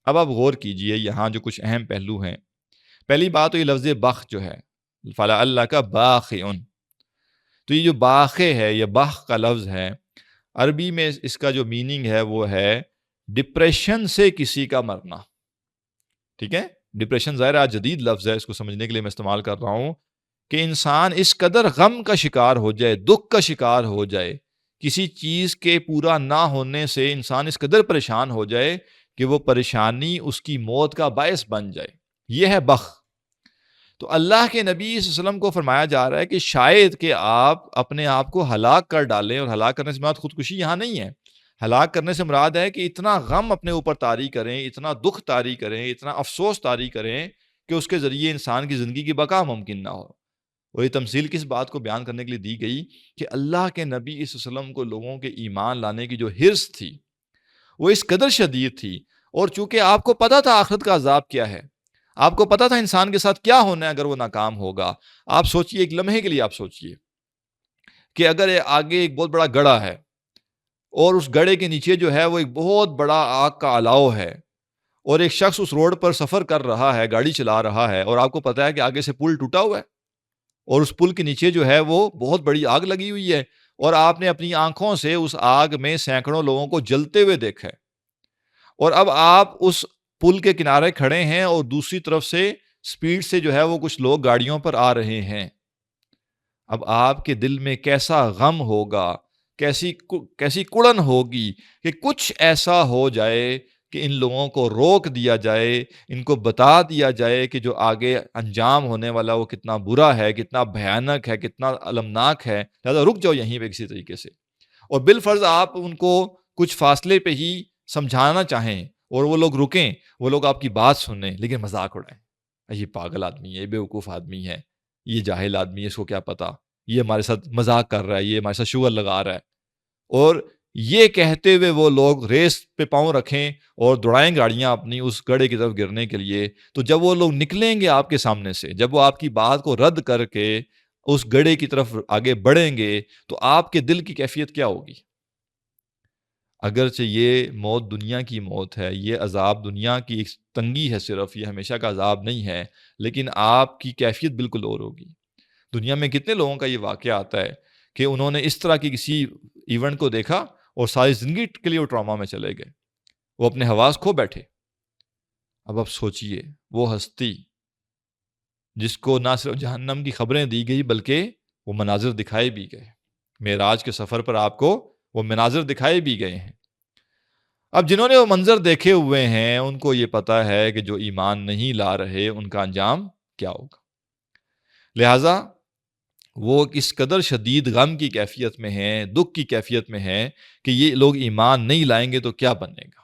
اب آپ غور کیجئے یہاں جو کچھ اہم پہلو ہیں۔ پہلی بات تو یہ لفظ بخ جو ہے، فلا اللہ کا باخن، تو یہ جو باخے ہے، یہ بخ کا لفظ ہے، عربی میں اس کا جو میننگ ہے وہ ہے ڈپریشن سے کسی کا مرنا۔ ٹھیک ہے، ڈپریشن ظاہر جدید لفظ ہے، اس کو سمجھنے کے لیے میں استعمال کر رہا ہوں کہ انسان اس قدر غم کا شکار ہو جائے، دکھ کا شکار ہو جائے، کسی چیز کے پورا نہ ہونے سے انسان اس قدر پریشان ہو جائے کہ وہ پریشانی اس کی موت کا باعث بن جائے، یہ ہے بخ۔ تو اللہ کے نبی صلی اللہ علیہ وسلم کو فرمایا جا رہا ہے کہ شاید کہ آپ اپنے آپ کو ہلاک کر ڈالیں، اور ہلاک کرنے سے مراد خودکشی یہاں نہیں ہے، ہلاک کرنے سے مراد ہے کہ اتنا غم اپنے اوپر طاری کریں، اتنا دکھ طاری کریں، اتنا افسوس طاری کریں کہ اس کے ذریعے انسان کی زندگی کی بقا ممکن نہ ہو۔ اور یہ تمثیل کس بات کو بیان کرنے کے لیے دی گئی کہ اللہ کے نبی صلی اللہ علیہ وسلم کو لوگوں کے ایمان لانے کی جو حرص تھی وہ اس قدر شدید تھی، اور چونکہ آپ کو پتا تھا آخرت کا عذاب کیا ہے، آپ کو پتا تھا انسان کے ساتھ کیا ہونا ہے اگر وہ ناکام ہوگا۔ آپ سوچئے، ایک لمحے کے لیے آپ سوچئے کہ اگر آگے ایک بہت بڑا گڑھا ہے اور اس گڑھے کے نیچے جو ہے وہ ایک بہت بڑا آگ کا الاؤ ہے، اور ایک شخص اس روڈ پر سفر کر رہا ہے، گاڑی چلا رہا ہے، اور آپ کو پتا ہے کہ آگے سے پل ٹوٹا ہوا ہے اور اس پل کے نیچے جو ہے وہ بہت بڑی آگ لگی ہوئی ہے، اور آپ نے اپنی آنکھوں سے اس آگ میں سینکڑوں لوگوں کو جلتے ہوئے دیکھا ہے، اور اب آپ اس پل کے کنارے کھڑے ہیں اور دوسری طرف سے سپیڈ سے جو ہے وہ کچھ لوگ گاڑیوں پر آ رہے ہیں۔ اب آپ کے دل میں کیسا غم ہوگا، کیسی کڑن ہوگی کہ کچھ ایسا ہو جائے کہ ان لوگوں کو روک دیا جائے، ان کو بتا دیا جائے کہ جو آگے انجام ہونے والا وہ کتنا برا ہے، کتنا بھیانک ہے، کتنا المناک ہے، لہذا رک جاؤ یہیں پہ کسی طریقے سے۔ اور بالفرض آپ ان کو کچھ فاصلے پہ ہی سمجھانا چاہیں اور وہ لوگ رکیں، وہ لوگ آپ کی بات سنیں لیکن مذاق اڑائیں، یہ پاگل آدمی ہے، یہ بیوقوف آدمی ہے، یہ جاہل آدمی ہے، اس کو کیا پتا، یہ ہمارے ساتھ مذاق کر رہا ہے، یہ ہمارے ساتھ شغل لگا رہا ہے۔ اور یہ کہتے ہوئے وہ لوگ ریس پہ پاؤں رکھیں اور دوڑائیں گاڑیاں اپنی اس گڑھے کی طرف گرنے کے لیے، تو جب وہ لوگ نکلیں گے آپ کے سامنے سے، جب وہ آپ کی بات کو رد کر کے اس گڑھے کی طرف آگے بڑھیں گے، تو آپ کے دل کی کیفیت کیا ہوگی؟ اگرچہ یہ موت دنیا کی موت ہے، یہ عذاب دنیا کی ایک تنگی ہے، صرف یہ ہمیشہ کا عذاب نہیں ہے، لیکن آپ کی کیفیت بالکل اور ہوگی۔ دنیا میں کتنے لوگوں کا یہ واقعہ آتا ہے کہ انہوں نے اس طرح کی کسی ایونٹ کو دیکھا اور ساری زندگی کے لیے وہ ٹراما میں چلے گئے، وہ اپنے حواس کھو بیٹھے۔ اب آپ سوچئے، وہ ہستی جس کو نہ صرف جہنم کی خبریں دی گئی بلکہ وہ مناظر دکھائے بھی گئے، معراج کے سفر پر آپ کو وہ مناظر دکھائے بھی گئے ہیں۔ اب جنہوں نے وہ منظر دیکھے ہوئے ہیں ان کو یہ پتا ہے کہ جو ایمان نہیں لا رہے ان کا انجام کیا ہوگا، لہٰذا وہ اس قدر شدید غم کی کیفیت میں ہیں، دکھ کی کیفیت میں ہیں کہ یہ لوگ ایمان نہیں لائیں گے تو کیا بنے گا۔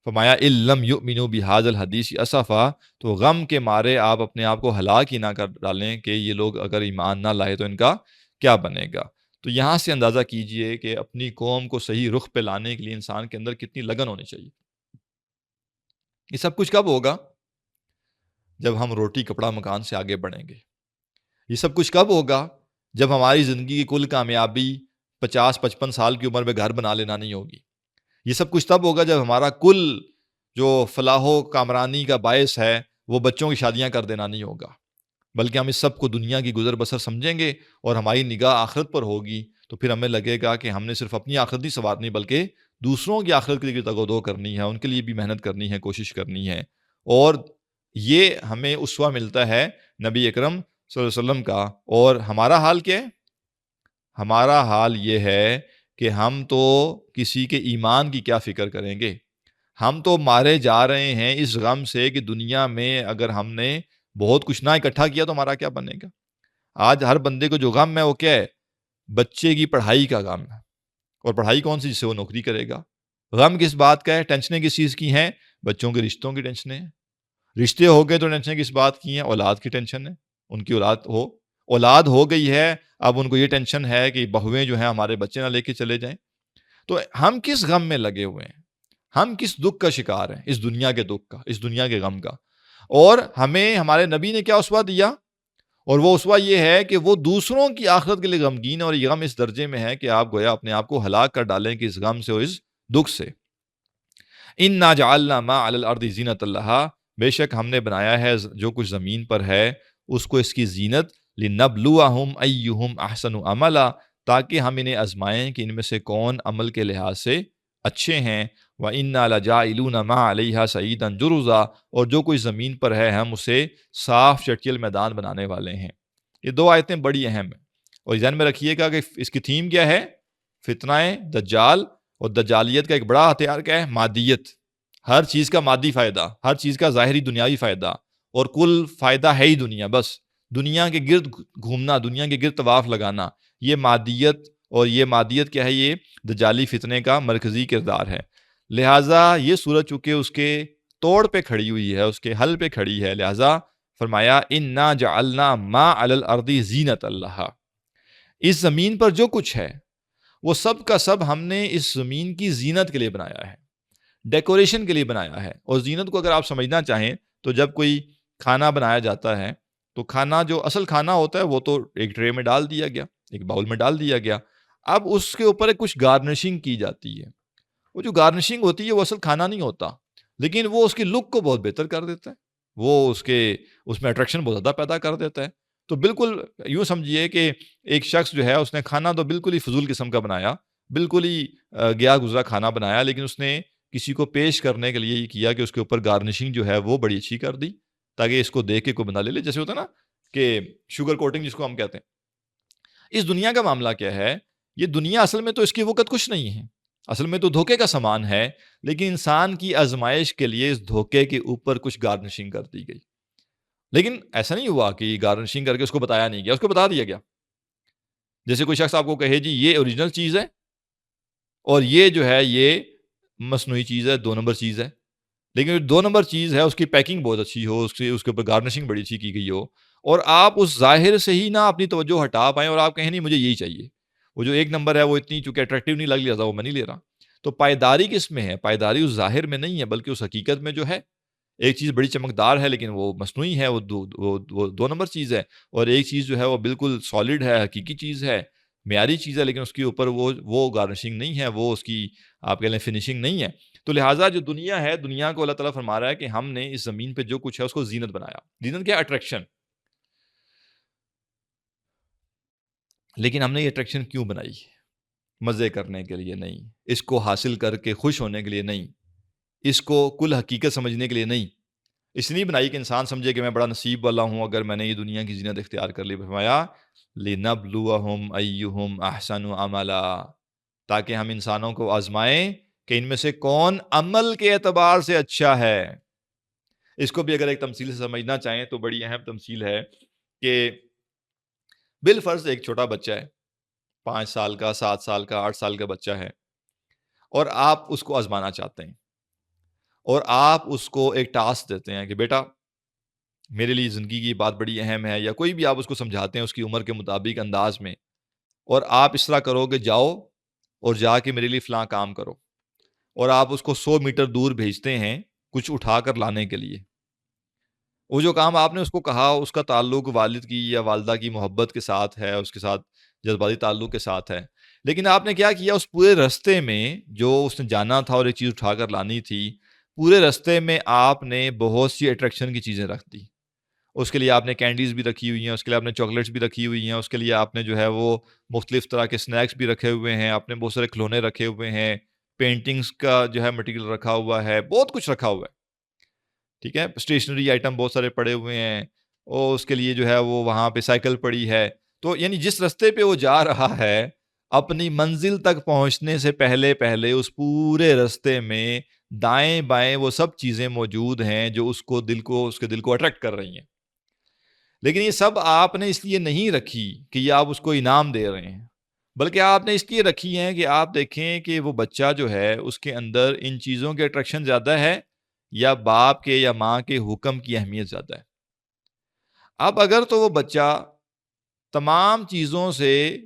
فرمایا اِلَّمْ يُؤْمِنُوا بِهَذَا الْحَدِيثِ أَسَفًا، تو غم کے مارے آپ اپنے آپ کو ہلاک ہی نہ کر ڈالیں کہ یہ لوگ اگر ایمان نہ لائے تو ان کا کیا بنے گا۔ تو یہاں سے اندازہ کیجئے کہ اپنی قوم کو صحیح رخ پہ لانے کے لیے انسان کے اندر کتنی لگن ہونی چاہیے۔ یہ سب کچھ کب ہوگا؟ جب ہم روٹی کپڑا مکان سے آگے بڑھیں گے۔ یہ سب کچھ کب ہوگا؟ جب ہماری زندگی کی کل کامیابی 50-55 سال کی عمر میں گھر بنا لینا نہیں ہوگی۔ یہ سب کچھ تب ہوگا جب ہمارا کل جو فلاح و کامرانی کا باعث ہے وہ بچوں کی شادیاں کر دینا نہیں ہوگا، بلکہ ہم اس سب کو دنیا کی گزر بسر سمجھیں گے اور ہماری نگاہ آخرت پر ہوگی، تو پھر ہمیں لگے گا کہ ہم نے صرف اپنی آخرت نہیں سنوارنی بلکہ دوسروں کی آخرت کے لیے تگ و دو کرنی ہے، ان کے لیے بھی محنت کرنی ہے، کوشش کرنی ہے۔ اور یہ ہمیں اسوہ ملتا ہے نبی اکرم صلی اللہ علیہ وسلم کا۔ اور ہمارا حال کیا ہے؟ ہمارا حال یہ ہے کہ ہم تو کسی کے ایمان کی کیا فکر کریں گے، ہم تو مارے جا رہے ہیں اس غم سے کہ دنیا میں اگر ہم نے بہت کچھ نہ اکٹھا کیا تو ہمارا کیا بنے گا۔ آج ہر بندے کو جو غم ہے وہ کیا ہے؟ بچے کی پڑھائی کا غم ہے، اور پڑھائی کون سی؟ جس سے وہ نوکری کرے گا۔ غم کس بات کا ہے؟ ٹینشنیں کس چیز کی ہیں؟ بچوں کے رشتوں کی ٹینشنیں ہیں، رشتے ہو گئے تو ٹینشن کس بات کی ہیں؟ اولاد کی ٹینشن ہے، ان کی اولاد ہو گئی ہے، اب ان کو یہ ٹینشن ہے کہ بہویں جو ہیں ہمارے بچے نہ لے کے چلے جائیں۔ تو ہم کس غم میں لگے ہوئے ہیں؟ ہم کس دکھ کا شکار ہیں؟ اس دنیا کے دکھ کا، اس دنیا کے غم کا۔ اور ہمیں ہمارے نبی نے کیا اسوہ دیا؟ اور وہ اسوہ یہ ہے کہ وہ دوسروں کی آخرت کے لیے غمگین، اور یہ غم اس درجے میں ہے کہ آپ گویا اپنے آپ کو ہلاک کر ڈالیں کہ اس غم سے اور اس دکھ سے۔ اِنَّا جَعَلْنَا مَا عَلَى الْأَرْضِ زِينَةً لَهَا، بے شک ہم نے بنایا ہے جو کچھ زمین پر ہے اس کو اس کی زینت، لِنَبْلُوَهُمْ أَيُّهُمْ أَحْسَنُ عَمَلًا، تاکہ ہم انہیں آزمائیں کہ ان میں سے کون عمل کے لحاظ سے اچھے ہیں۔ وَإِنَّا لَجَاعِلُونَ مَا عَلَيْهَا صَعِيدًا جُرُزًا، اور جو کچھ زمین پر ہے ہم اسے صاف چٹیل میدان بنانے والے ہیں۔ یہ دو آیتیں بڑی اہم ہیں، اور ذہن میں رکھیے گا کہ اس کی تھیم کیا ہے؟ فتنہ دجال، اور دجالیت کا ایک بڑا ہتھیار کیا ہے؟ مادیت، ہر چیز کا مادی فائدہ، ہر چیز کا ظاہری دنیاوی فائدہ، اور کل فائدہ ہے ہی دنیا بس۔ دنیا کے گرد گھومنا، دنیا کے گرد طواف لگانا، یہ مادیت، اور یہ مادیت کیا ہے؟ یہ دجالی فتنے کا مرکزی کردار ہے۔ لہٰذا یہ سورج چونکہ اس کے توڑ پہ کھڑی ہوئی ہے، اس کے حل پہ کھڑی ہے، لہٰذا فرمایا انا جعلنا ما علی الارض زینۃ اللہ، اس زمین پر جو کچھ ہے وہ سب کا سب ہم نے اس زمین کی زینت کے لیے بنایا ہے، ڈیکوریشن کے لیے بنایا ہے۔ اور زینت کو اگر آپ سمجھنا چاہیں تو جب کوئی کھانا بنایا جاتا ہے تو کھانا جو اصل کھانا ہوتا ہے وہ تو ایک ٹرے میں ڈال دیا گیا، ایک باؤل میں ڈال دیا گیا، اب اس کے اوپر کچھ گارنشنگ کی جاتی ہے۔ وہ جو گارنشنگ ہوتی ہے وہ اصل کھانا نہیں ہوتا، لیکن وہ اس کی لک کو بہت بہتر کر دیتا ہے، وہ اس میں اٹریکشن بہت زیادہ پیدا کر دیتا ہے۔ تو بالکل یوں سمجھیے کہ ایک شخص جو ہے اس نے کھانا تو بالکل ہی فضول قسم کا بنایا، بالکل ہی گیا گزرا کھانا بنایا، لیکن اس نے کسی کو پیش کرنے کے لیے یہ کیا کہ اس کے اوپر گارنشنگ جو ہے وہ بڑی اچھی کر دی تاکہ اس کو دیکھ کے کوئی بندہ لے لے، جیسے ہوتا ہے نا کہ شوگر کوٹنگ جس کو ہم کہتے ہیں۔ اس دنیا کا معاملہ کیا ہے؟ یہ دنیا اصل میں تو اس کی وقت کچھ نہیں ہے، اصل میں تو دھوکے کا سامان ہے، لیکن انسان کی آزمائش کے لیے اس دھوکے کے اوپر کچھ گارنشنگ کر دی گئی۔ لیکن ایسا نہیں ہوا کہ گارنشنگ کر کے اس کو بتایا نہیں گیا، اس کو بتا دیا گیا۔ جیسے کوئی شخص آپ کو کہے جی یہ اوریجنل چیز ہے اور یہ جو ہے یہ مصنوعی چیز ہے، 2 نمبر چیز ہے، لیکن 2 نمبر چیز ہے اس کی پیکنگ بہت اچھی ہو، اس کے اوپر گارنشنگ بڑی اچھی کی گئی ہو، اور آپ اس ظاہر سے ہی نہ اپنی توجہ ہٹا پائیں اور آپ کہیں نہیں مجھے یہی چاہیے، وہ جو 1 نمبر ہے وہ اتنی چونکہ اٹریکٹیو نہیں لگ رہا، وہ میں نہیں لے رہا۔ تو پائیداری کس میں ہے؟ پائیداری اس ظاہر میں نہیں ہے، بلکہ اس حقیقت میں جو ہے ایک چیز بڑی چمکدار ہے لیکن وہ مصنوعی ہے، وہ 2 نمبر چیز ہے، اور ایک چیز جو ہے وہ بالکل سالڈ ہے، حقیقی چیز ہے، معیاری چیز ہے، لیکن اس کے اوپر وہ گارنشنگ نہیں ہے، وہ اس کی آپ کہہ لیں فنیشنگ نہیں ہے۔ تو لہٰذا جو دنیا ہے، دنیا کو اللہ تعالیٰ فرما رہا ہے کہ ہم نے اس زمین پہ جو کچھ ہے اس کو زینت بنایا۔ زینت کیا؟ اٹریکشن۔ لیکن ہم نے یہ اٹریکشن کیوں بنائی؟ مزے کرنے کے لیے نہیں، اس کو حاصل کر کے خوش ہونے کے لیے نہیں، اس کو کل حقیقت سمجھنے کے لیے نہیں، اس لیے بنائی کہ انسان سمجھے کہ میں بڑا نصیب والا ہوں اگر میں نے یہ دنیا کی زینت اختیار کر لی۔ فرمایا لِنَبْلُوَهُمْ أَيُّهُمْ أَحْسَنُ عَمَلًا، تاکہ ہم انسانوں کو آزمائیں کہ ان میں سے کون عمل کے اعتبار سے اچھا ہے۔ اس کو بھی اگر ایک تمثیل سے سمجھنا چاہیں تو بڑی اہم تمثیل ہے کہ بالفرض ایک چھوٹا بچہ ہے، 5 سال کا، 7 سال کا، 8 سال کا بچہ ہے، اور آپ اس کو آزمانا چاہتے ہیں اور آپ اس کو ایک ٹاسک دیتے ہیں کہ بیٹا میرے لیے زندگی کی بات بڑی اہم ہے، یا کوئی بھی آپ اس کو سمجھاتے ہیں اس کی عمر کے مطابق انداز میں، اور آپ اس طرح کرو کہ جاؤ اور جا کے میرے لیے فلاں کام کرو، اور آپ اس کو 100 میٹر دور بھیجتے ہیں کچھ اٹھا کر لانے کے لیے۔ وہ جو کام آپ نے اس کو کہا اس کا تعلق والد کی یا والدہ کی محبت کے ساتھ ہے، اس کے ساتھ جذباتی تعلق کے ساتھ ہے، لیکن آپ نے کیا کیا؟ اس پورے رستے میں جو اس نے جانا تھا اور ایک چیز اٹھا کر لانی تھی، پورے رستے میں آپ نے بہت سی اٹریکشن کی چیزیں رکھ دی۔ اس کے لیے آپ نے کینڈیز بھی رکھی ہوئی ہیں، اس کے لیے آپ نے چاکلیٹس بھی رکھی ہوئی ہیں، اس کے لیے آپ نے جو ہے وہ مختلف طرح کے سنیکس بھی رکھے ہوئے ہیں، آپ نے بہت سارے کھلونے رکھے ہوئے ہیں، پینٹنگز کا جو ہے مٹیریل رکھا ہوا ہے، بہت کچھ رکھا ہوا ہے، ٹھیک ہے، اسٹیشنری آئٹم بہت سارے پڑے ہوئے ہیں، اور اس کے لیے جو ہے وہ وہاں پہ سائیکل پڑی ہے۔ تو یعنی جس رستے پہ وہ جا رہا ہے اپنی منزل تک پہنچنے سے پہلے پہلے اس پورے رستے میں دائیں بائیں وہ سب چیزیں موجود ہیں جو اس کے دل کو اٹریکٹ کر رہی ہیں، لیکن یہ سب آپ نے اس لیے نہیں رکھی کہ یہ آپ اس کو انعام دے رہے ہیں، بلکہ آپ نے اس لیے رکھی ہیں کہ آپ دیکھیں کہ وہ بچہ جو ہے اس کے اندر ان چیزوں کے اٹریکشن زیادہ ہے یا باپ کے یا ماں کے حکم کی اہمیت زیادہ ہے۔ اب اگر تو وہ بچہ تمام چیزوں سے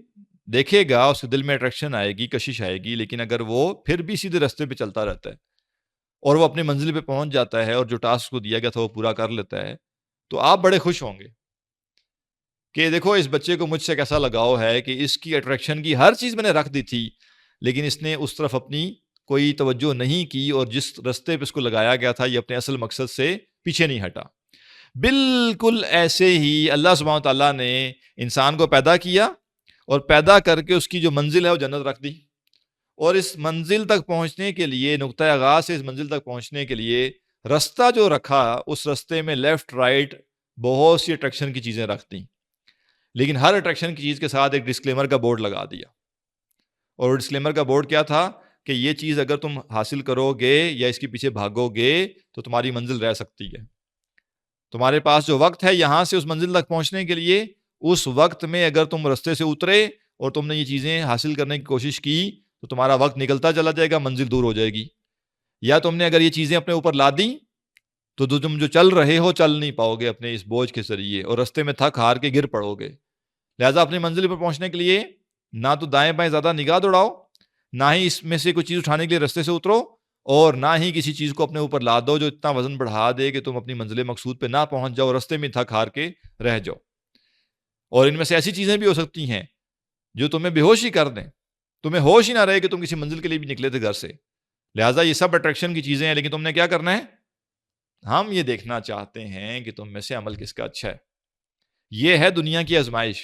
دیکھے گا، اس کے دل میں اٹریکشن آئے گی، کشش آئے گی، لیکن اگر وہ پھر بھی سیدھے رستے پہ چلتا رہتا ہے اور وہ اپنی منزل پہ پہنچ جاتا ہے اور جو ٹاسک کو دیا گیا تھا وہ پورا کر لیتا ہے، تو آپ بڑے خوش ہوں گے کہ دیکھو اس بچے کو مجھ سے کیسا لگاؤ ہے کہ اس کی اٹریکشن کی ہر چیز میں نے رکھ دی تھی، لیکن اس نے اس طرف اپنی کوئی توجہ نہیں کی، اور جس رستے پہ اس کو لگایا گیا تھا یہ اپنے اصل مقصد سے پیچھے نہیں ہٹا۔ بالکل ایسے ہی اللہ سبحانہ تعالیٰ نے انسان کو پیدا کیا اور پیدا کر کے اس کی جو منزل ہے وہ جنت رکھ دی، اور اس منزل تک پہنچنے کے لیے، نقطۂ آغاز سے اس منزل تک پہنچنے کے لیے رستہ جو رکھا، اس رستے میں لیفٹ رائٹ بہت سی اٹریکشن کی چیزیں رکھ دیں، لیکن ہر اٹریکشن کی چیز کے ساتھ ایک ڈسکلیمر کا بورڈ لگا دیا، اور ڈسکلیمر کا بورڈ کیا تھا کہ یہ چیز اگر تم حاصل کرو گے یا اس کے پیچھے بھاگو گے تو تمہاری منزل رہ سکتی ہے۔ تمہارے پاس جو وقت ہے یہاں سے اس منزل تک پہنچنے کے لیے، اس وقت میں اگر تم رستے سے اترے اور تم نے یہ چیزیں حاصل کرنے کی کوشش کی تو تمہارا وقت نکلتا چلا جائے گا، منزل دور ہو جائے گی. یا تم نے اگر یہ چیزیں اپنے اوپر لا دیں تو تم جو چل رہے ہو چل نہیں پاؤ گے اپنے اس بوجھ کے ذریعے، اور رستے میں تھک ہار کے گر پڑو گے. لہٰذا اپنی منزل پر پہنچنے کے لیے نہ تو دائیں بائیں زیادہ نگاہ دوڑاؤ، نہ ہی اس میں سے کوئی چیز اٹھانے کے لیے رستے سے اترو، اور نہ ہی کسی چیز کو اپنے اوپر لا دو جو اتنا وزن بڑھا دے کہ تم اپنی منزل مقصود پہ نہ پہنچ جاؤ، رستے میں تھک ہار کے رہ جاؤ. اور ان میں سے ایسی چیزیں بھی ہو سکتی ہیں جو تمہیں بے ہوش ہی کر دیں، تمہیں ہوش ہی نہ رہے کہ تم کسی منزل کے لیے بھی نکلے تھے گھر سے. لہٰذا یہ سب اٹریکشن کی چیزیں ہیں، لیکن تم نے کیا کرنا ہے؟ ہم یہ دیکھنا چاہتے ہیں کہ تم میں سے عمل کس کا اچھا ہے. یہ ہے دنیا کی آزمائش،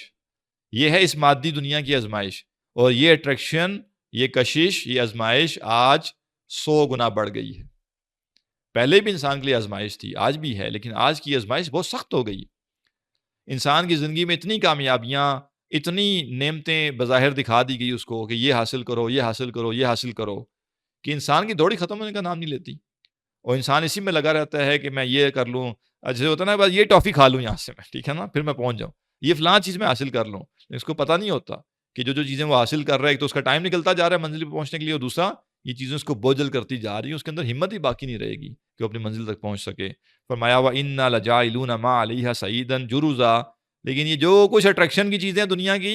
یہ ہے اس مادی دنیا کی آزمائش، اور یہ اٹریکشن، یہ کشش، یہ آزمائش آج 100 گنا بڑھ گئی ہے. پہلے بھی انسان کے لیے آزمائش تھی، آج بھی ہے، لیکن آج کی آزمائش بہت سخت ہو گئی. انسان کی زندگی میں اتنی کامیابیاں، اتنی نعمتیں بظاہر دکھا دی گئی اس کو کہ یہ حاصل کرو، یہ حاصل کرو، یہ حاصل کرو، کہ انسان کی دوڑی ختم ہونے کا نام نہیں لیتی. اور انسان اسی میں لگا رہتا ہے کہ میں یہ کر لوں، جیسے ہوتا ہے نا، بس یہ ٹافی کھا لوں یہاں سے میں، ٹھیک ہے نا، پھر میں پہنچ جاؤں، یہ فلاں چیز میں حاصل کر لوں. اس کو پتہ نہیں ہوتا کہ جو چیزیں وہ حاصل کر رہا ہے، ایک تو اس کا ٹائم نکلتا جا رہا ہے منزل پہ پہنچنے کے لیے، اور دوسرا یہ چیزیں اس کو بوجھل کرتی جا رہی ہیں، اس کے اندر ہمت ہی باقی نہیں رہے گی کہ وہ اپنی منزل تک پہنچ سکے. فرمایا وَإِنَّا لَجَاعِلُونَ مَا عَلَيْهَا سَعِيدًا جُرُزًا. لیکن یہ جو کچھ اٹریکشن کی چیزیں دنیا کی،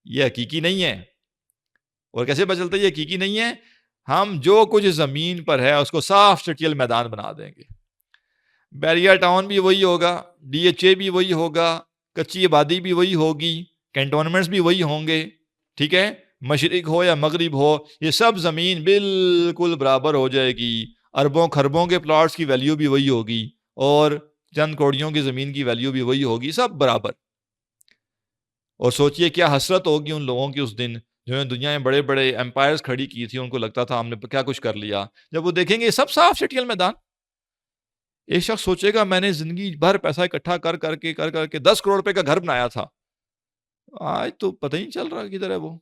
یہ حقیقی نہیں ہے. اور کیسے پتہ چلتا ہے یہ حقیقی نہیں ہے؟ ہم جو کچھ زمین پر ہے اس کو صاف چٹیل میدان بنا دیں گے. بیریا ٹاؤن بھی وہی ہوگا، ڈی ایچ اے بھی وہی ہوگا، کچی آبادی بھی وہی ہوگی، کینٹونمنٹس بھی وہی ہوں گے، ٹھیک ہے، مشرق ہو یا مغرب ہو، یہ سب زمین بالکل برابر ہو جائے گی. اربوں خربوں کے پلاٹس کی ویلیو بھی وہی ہوگی، اور چند کوڑیوں کی زمین کی ویلیو بھی وہی ہوگی، سب برابر. اور سوچئے کیا حسرت ہوگی ان لوگوں کی اس دن جنہوں نے دنیا میں بڑے بڑے امپائرز کھڑی کی تھی، ان کو لگتا تھا ہم نے کیا کچھ کر لیا، جب وہ دیکھیں گے یہ سب صاف چٹیل میدان. ایک شخص سوچے گا میں نے زندگی بھر پیسہ اکٹھا کر کے 10 کروڑ روپے کا گھر بنایا تھا، آج تو پتہ ہی نہیں چل رہا کدھر ہے وہ.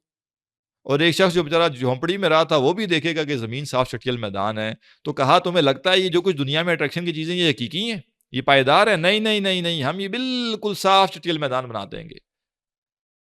اور ایک شخص جو بیچارہ جھونپڑی میں رہا تھا وہ بھی دیکھے گا کہ زمین صاف چٹیل میدان ہے. تو کہا تمہیں لگتا ہے یہ جو کچھ دنیا میں اٹریکشن کی چیزیں یہ حقیقی ہیں، یہ پائیدار ہے؟ نہیں نہیں نہیں نہیں، ہم یہ بالکل صاف چٹیل میدان بنا دیں گے.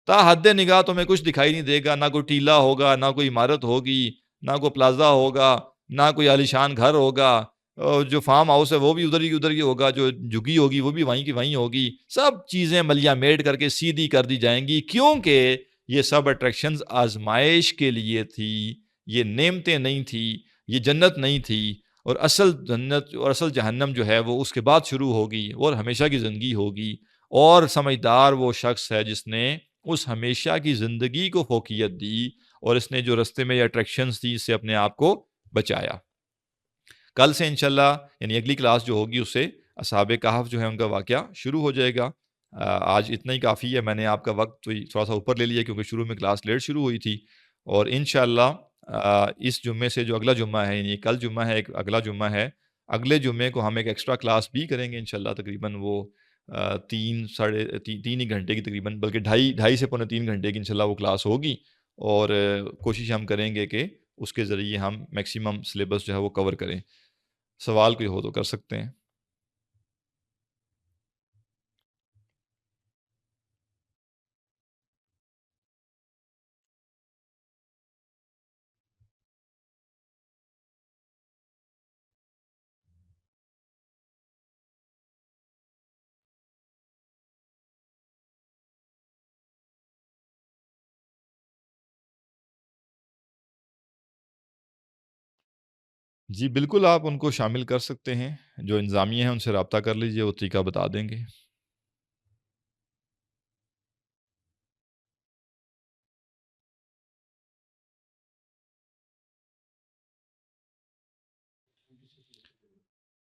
تا حد نگاہ تمہیں کچھ دکھائی نہیں دے گا، نہ کوئی ٹیلا ہوگا، نہ کوئی عمارت ہوگی، نہ کوئی پلازا ہوگا، نہ کوئی عالیشان گھر ہوگا، اور جو فارم ہاؤس ہے وہ بھی ادھر ہی ہوگا، جو جھگی ہوگی وہ بھی وہیں کی وہیں ہوگی. سب چیزیں ملیا میڈ کر کے سیدھی کر دی جائیں گی، کیونکہ یہ سب اٹریکشنز آزمائش کے لیے تھی، یہ نعمتیں نہیں تھی، یہ جنت نہیں تھی. اور اصل جنت اور اصل جہنم جو ہے وہ اس کے بعد شروع ہوگی، اور ہمیشہ کی زندگی ہوگی. اور سمجھدار وہ شخص ہے جس نے اس ہمیشہ کی زندگی کو فوقیت دی، اور اس نے جو رستے میں یہ اٹریکشنز تھی اس سے اپنے آپ کو بچایا. کل سے انشاءاللہ یعنی اگلی کلاس جو ہوگی اس سے اصحاب کہف جو ہے ان کا واقعہ شروع ہو جائے گا. آج اتنا ہی کافی ہے، میں نے آپ کا وقت تھوڑا سا اوپر لے لیا کیونکہ شروع میں کلاس لیٹ شروع ہوئی تھی. اور انشاءاللہ اس جمعے سے جو اگلا جمعہ ہے، یعنی کل جمعہ ہے، ایک اگلا جمعہ ہے، اگلے جمعے کو ہم ایک ایکسٹرا کلاس بھی کریں گے انشاءاللہ. تقریباً وہ 3 ہی گھنٹے کی، تقریباً بلکہ 2.5 سے 3 گھنٹے کی انشاءاللہ وہ کلاس ہوگی. اور کوشش ہم کریں گے کہ اس کے ذریعے ہم میکسیمم سلیبس جو ہے وہ کور کریں. سوال کوئی ہو تو کر سکتے ہیں. جی بالکل، آپ ان کو شامل کر سکتے ہیں، جو انتظامیہ ہیں ان سے رابطہ کر لیجئے، وہ طریقہ بتا دیں گے.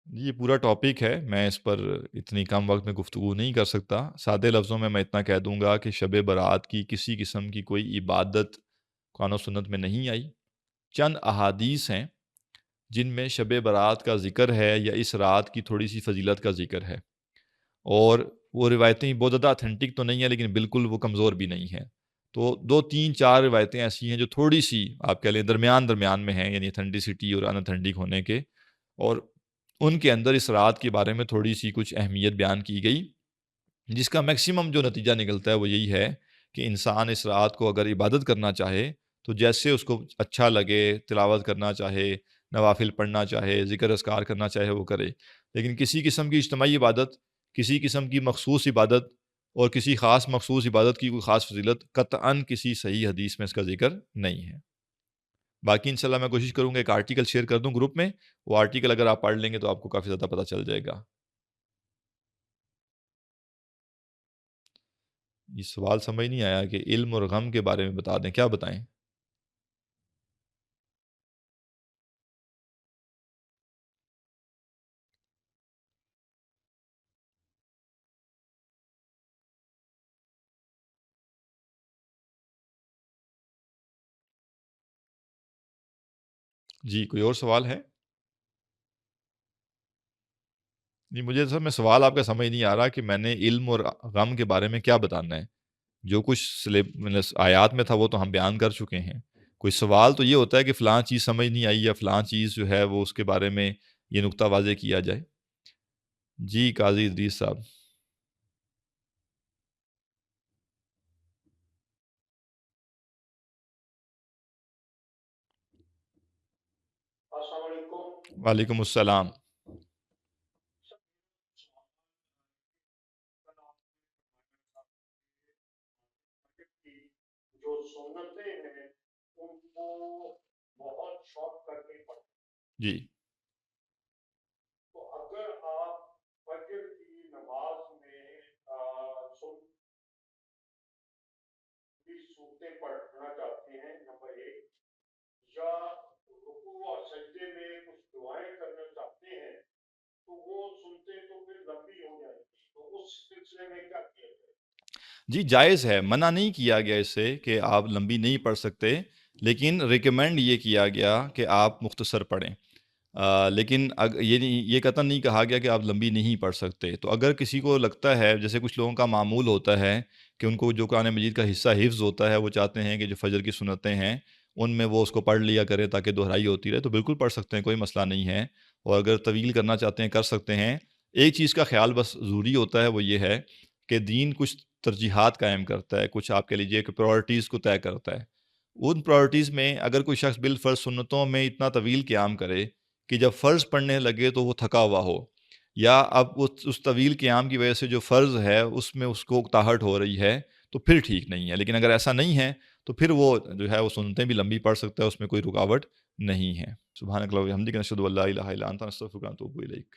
یہ پورا ٹاپک ہے، میں اس پر اتنی کم وقت میں گفتگو نہیں کر سکتا. سادے لفظوں میں اتنا کہہ دوں گا کہ شب برات کی کسی قسم کی کوئی عبادت قرآن و سنت میں نہیں آئی. چند احادیث ہیں جن میں شب برات کا ذکر ہے یا اس رات کی تھوڑی سی فضیلت کا ذکر ہے، اور وہ روایتیں بہت زیادہ اتھینٹک تو نہیں ہیں لیکن بالکل وہ کمزور بھی نہیں ہیں. تو 2 3 4 روایتیں ایسی ہیں جو تھوڑی سی آپ کہہ لیں درمیان میں ہیں، یعنی اتھینٹسٹی اور ان اتھینٹک ہونے کے. اور ان کے اندر اس رات کے بارے میں تھوڑی سی کچھ اہمیت بیان کی گئی، جس کا میکسیمم جو نتیجہ نکلتا ہے وہ یہی ہے کہ انسان اس رات کو اگر عبادت کرنا چاہے تو جیسے اس کو اچھا لگے، تلاوت کرنا چاہے، نوافل پڑھنا چاہے، ذکر اذکار کرنا چاہے وہ کرے، لیکن کسی قسم کی اجتماعی عبادت، کسی قسم کی مخصوص عبادت اور کسی خاص مخصوص عبادت کی کوئی خاص فضیلت قطعاً کسی صحیح حدیث میں اس کا ذکر نہیں ہے۔ باقی انشاءاللہ میں کوشش کروں گا ایک آرٹیکل شیئر کر دوں گروپ میں، وہ آرٹیکل اگر آپ پڑھ لیں گے تو آپ کو کافی زیادہ پتہ چل جائے گا۔ یہ سوال سمجھ نہیں آیا کہ علم اور غم کے بارے میں بتا دیں، کیا بتائیں؟ جی کوئی اور سوال ہے؟ جی مجھے اصل میں سوال آپ کا سمجھ نہیں آ رہا کہ میں نے علم اور غم کے بارے میں کیا بتانا ہے۔ جو کچھ آیات میں تھا وہ تو ہم بیان کر چکے ہیں۔ کوئی سوال تو یہ ہوتا ہے کہ فلاں چیز سمجھ نہیں آئی یا فلاں چیز جو ہے وہ اس کے بارے میں یہ نقطہ واضح کیا جائے۔ جی قاضی ادریس صاحب۔ السلام علیکم۔ وعلیکم السلام۔ جو سنتیں ہیں ان کو بہت شوق کر کے پڑھتے جی تو اگر آپ فجر کی نماز میں صورتیں پڑھنا چاہتے ہیں نمبر ایک، یا رکوع اور سجدے میں کچھ دعائیں کرنا چاہتے ہیں تو وہ سنتے تو پھر لمبی ہو جائے گی، تو اس سلسلے میں کیا کیا جائے؟ جی جائز ہے، منع نہیں کیا گیا اس سے کہ آپ لمبی نہیں پڑھ سکتے، لیکن ریکمینڈ یہ کیا گیا کہ آپ مختصر پڑھیں۔ لیکن یہ قطعاً نہیں کہا گیا کہ آپ لمبی نہیں پڑھ سکتے۔ تو اگر کسی کو لگتا ہے، جیسے کچھ لوگوں کا معمول ہوتا ہے کہ ان کو جو قرآن مجید کا حصہ حفظ ہوتا ہے وہ چاہتے ہیں کہ جو فجر کی سنتیں ہیں ان میں وہ اس کو پڑھ لیا کرے تاکہ دہرائی ہوتی رہے، تو بالکل پڑھ سکتے ہیں، کوئی مسئلہ نہیں ہے۔ اور اگر طویل کرنا چاہتے ہیں کر سکتے ہیں۔ ایک چیز کا خیال بس ضروری ہوتا ہے، وہ یہ ہے کہ دین کچھ ترجیحات قائم کرتا ہے، کچھ آپ کہہ لیجیے کہ پرائورٹیز کو طے کرتا ہے۔ ان پرائورٹیز میں اگر کوئی شخص بالفرض سنتوں میں اتنا طویل قیام کرے کہ جب فرض پڑھنے لگے تو وہ تھکا ہوا ہو، یا اب اس طویل قیام کی وجہ سے جو فرض ہے اس میں اس کو اکتاہٹ ہو رہی ہے، تو پھر ٹھیک نہیں ہے۔ لیکن اگر ایسا نہیں ہے تو پھر وہ جو ہے وہ سنتیں بھی لمبی پڑھ سکتا ہے، اس میں کوئی رکاوٹ نہیں ہے۔ سبحانک اللہم و بحمدک، نشہد ان لا الہ الا انت، نستغفرک و نتوب الیک۔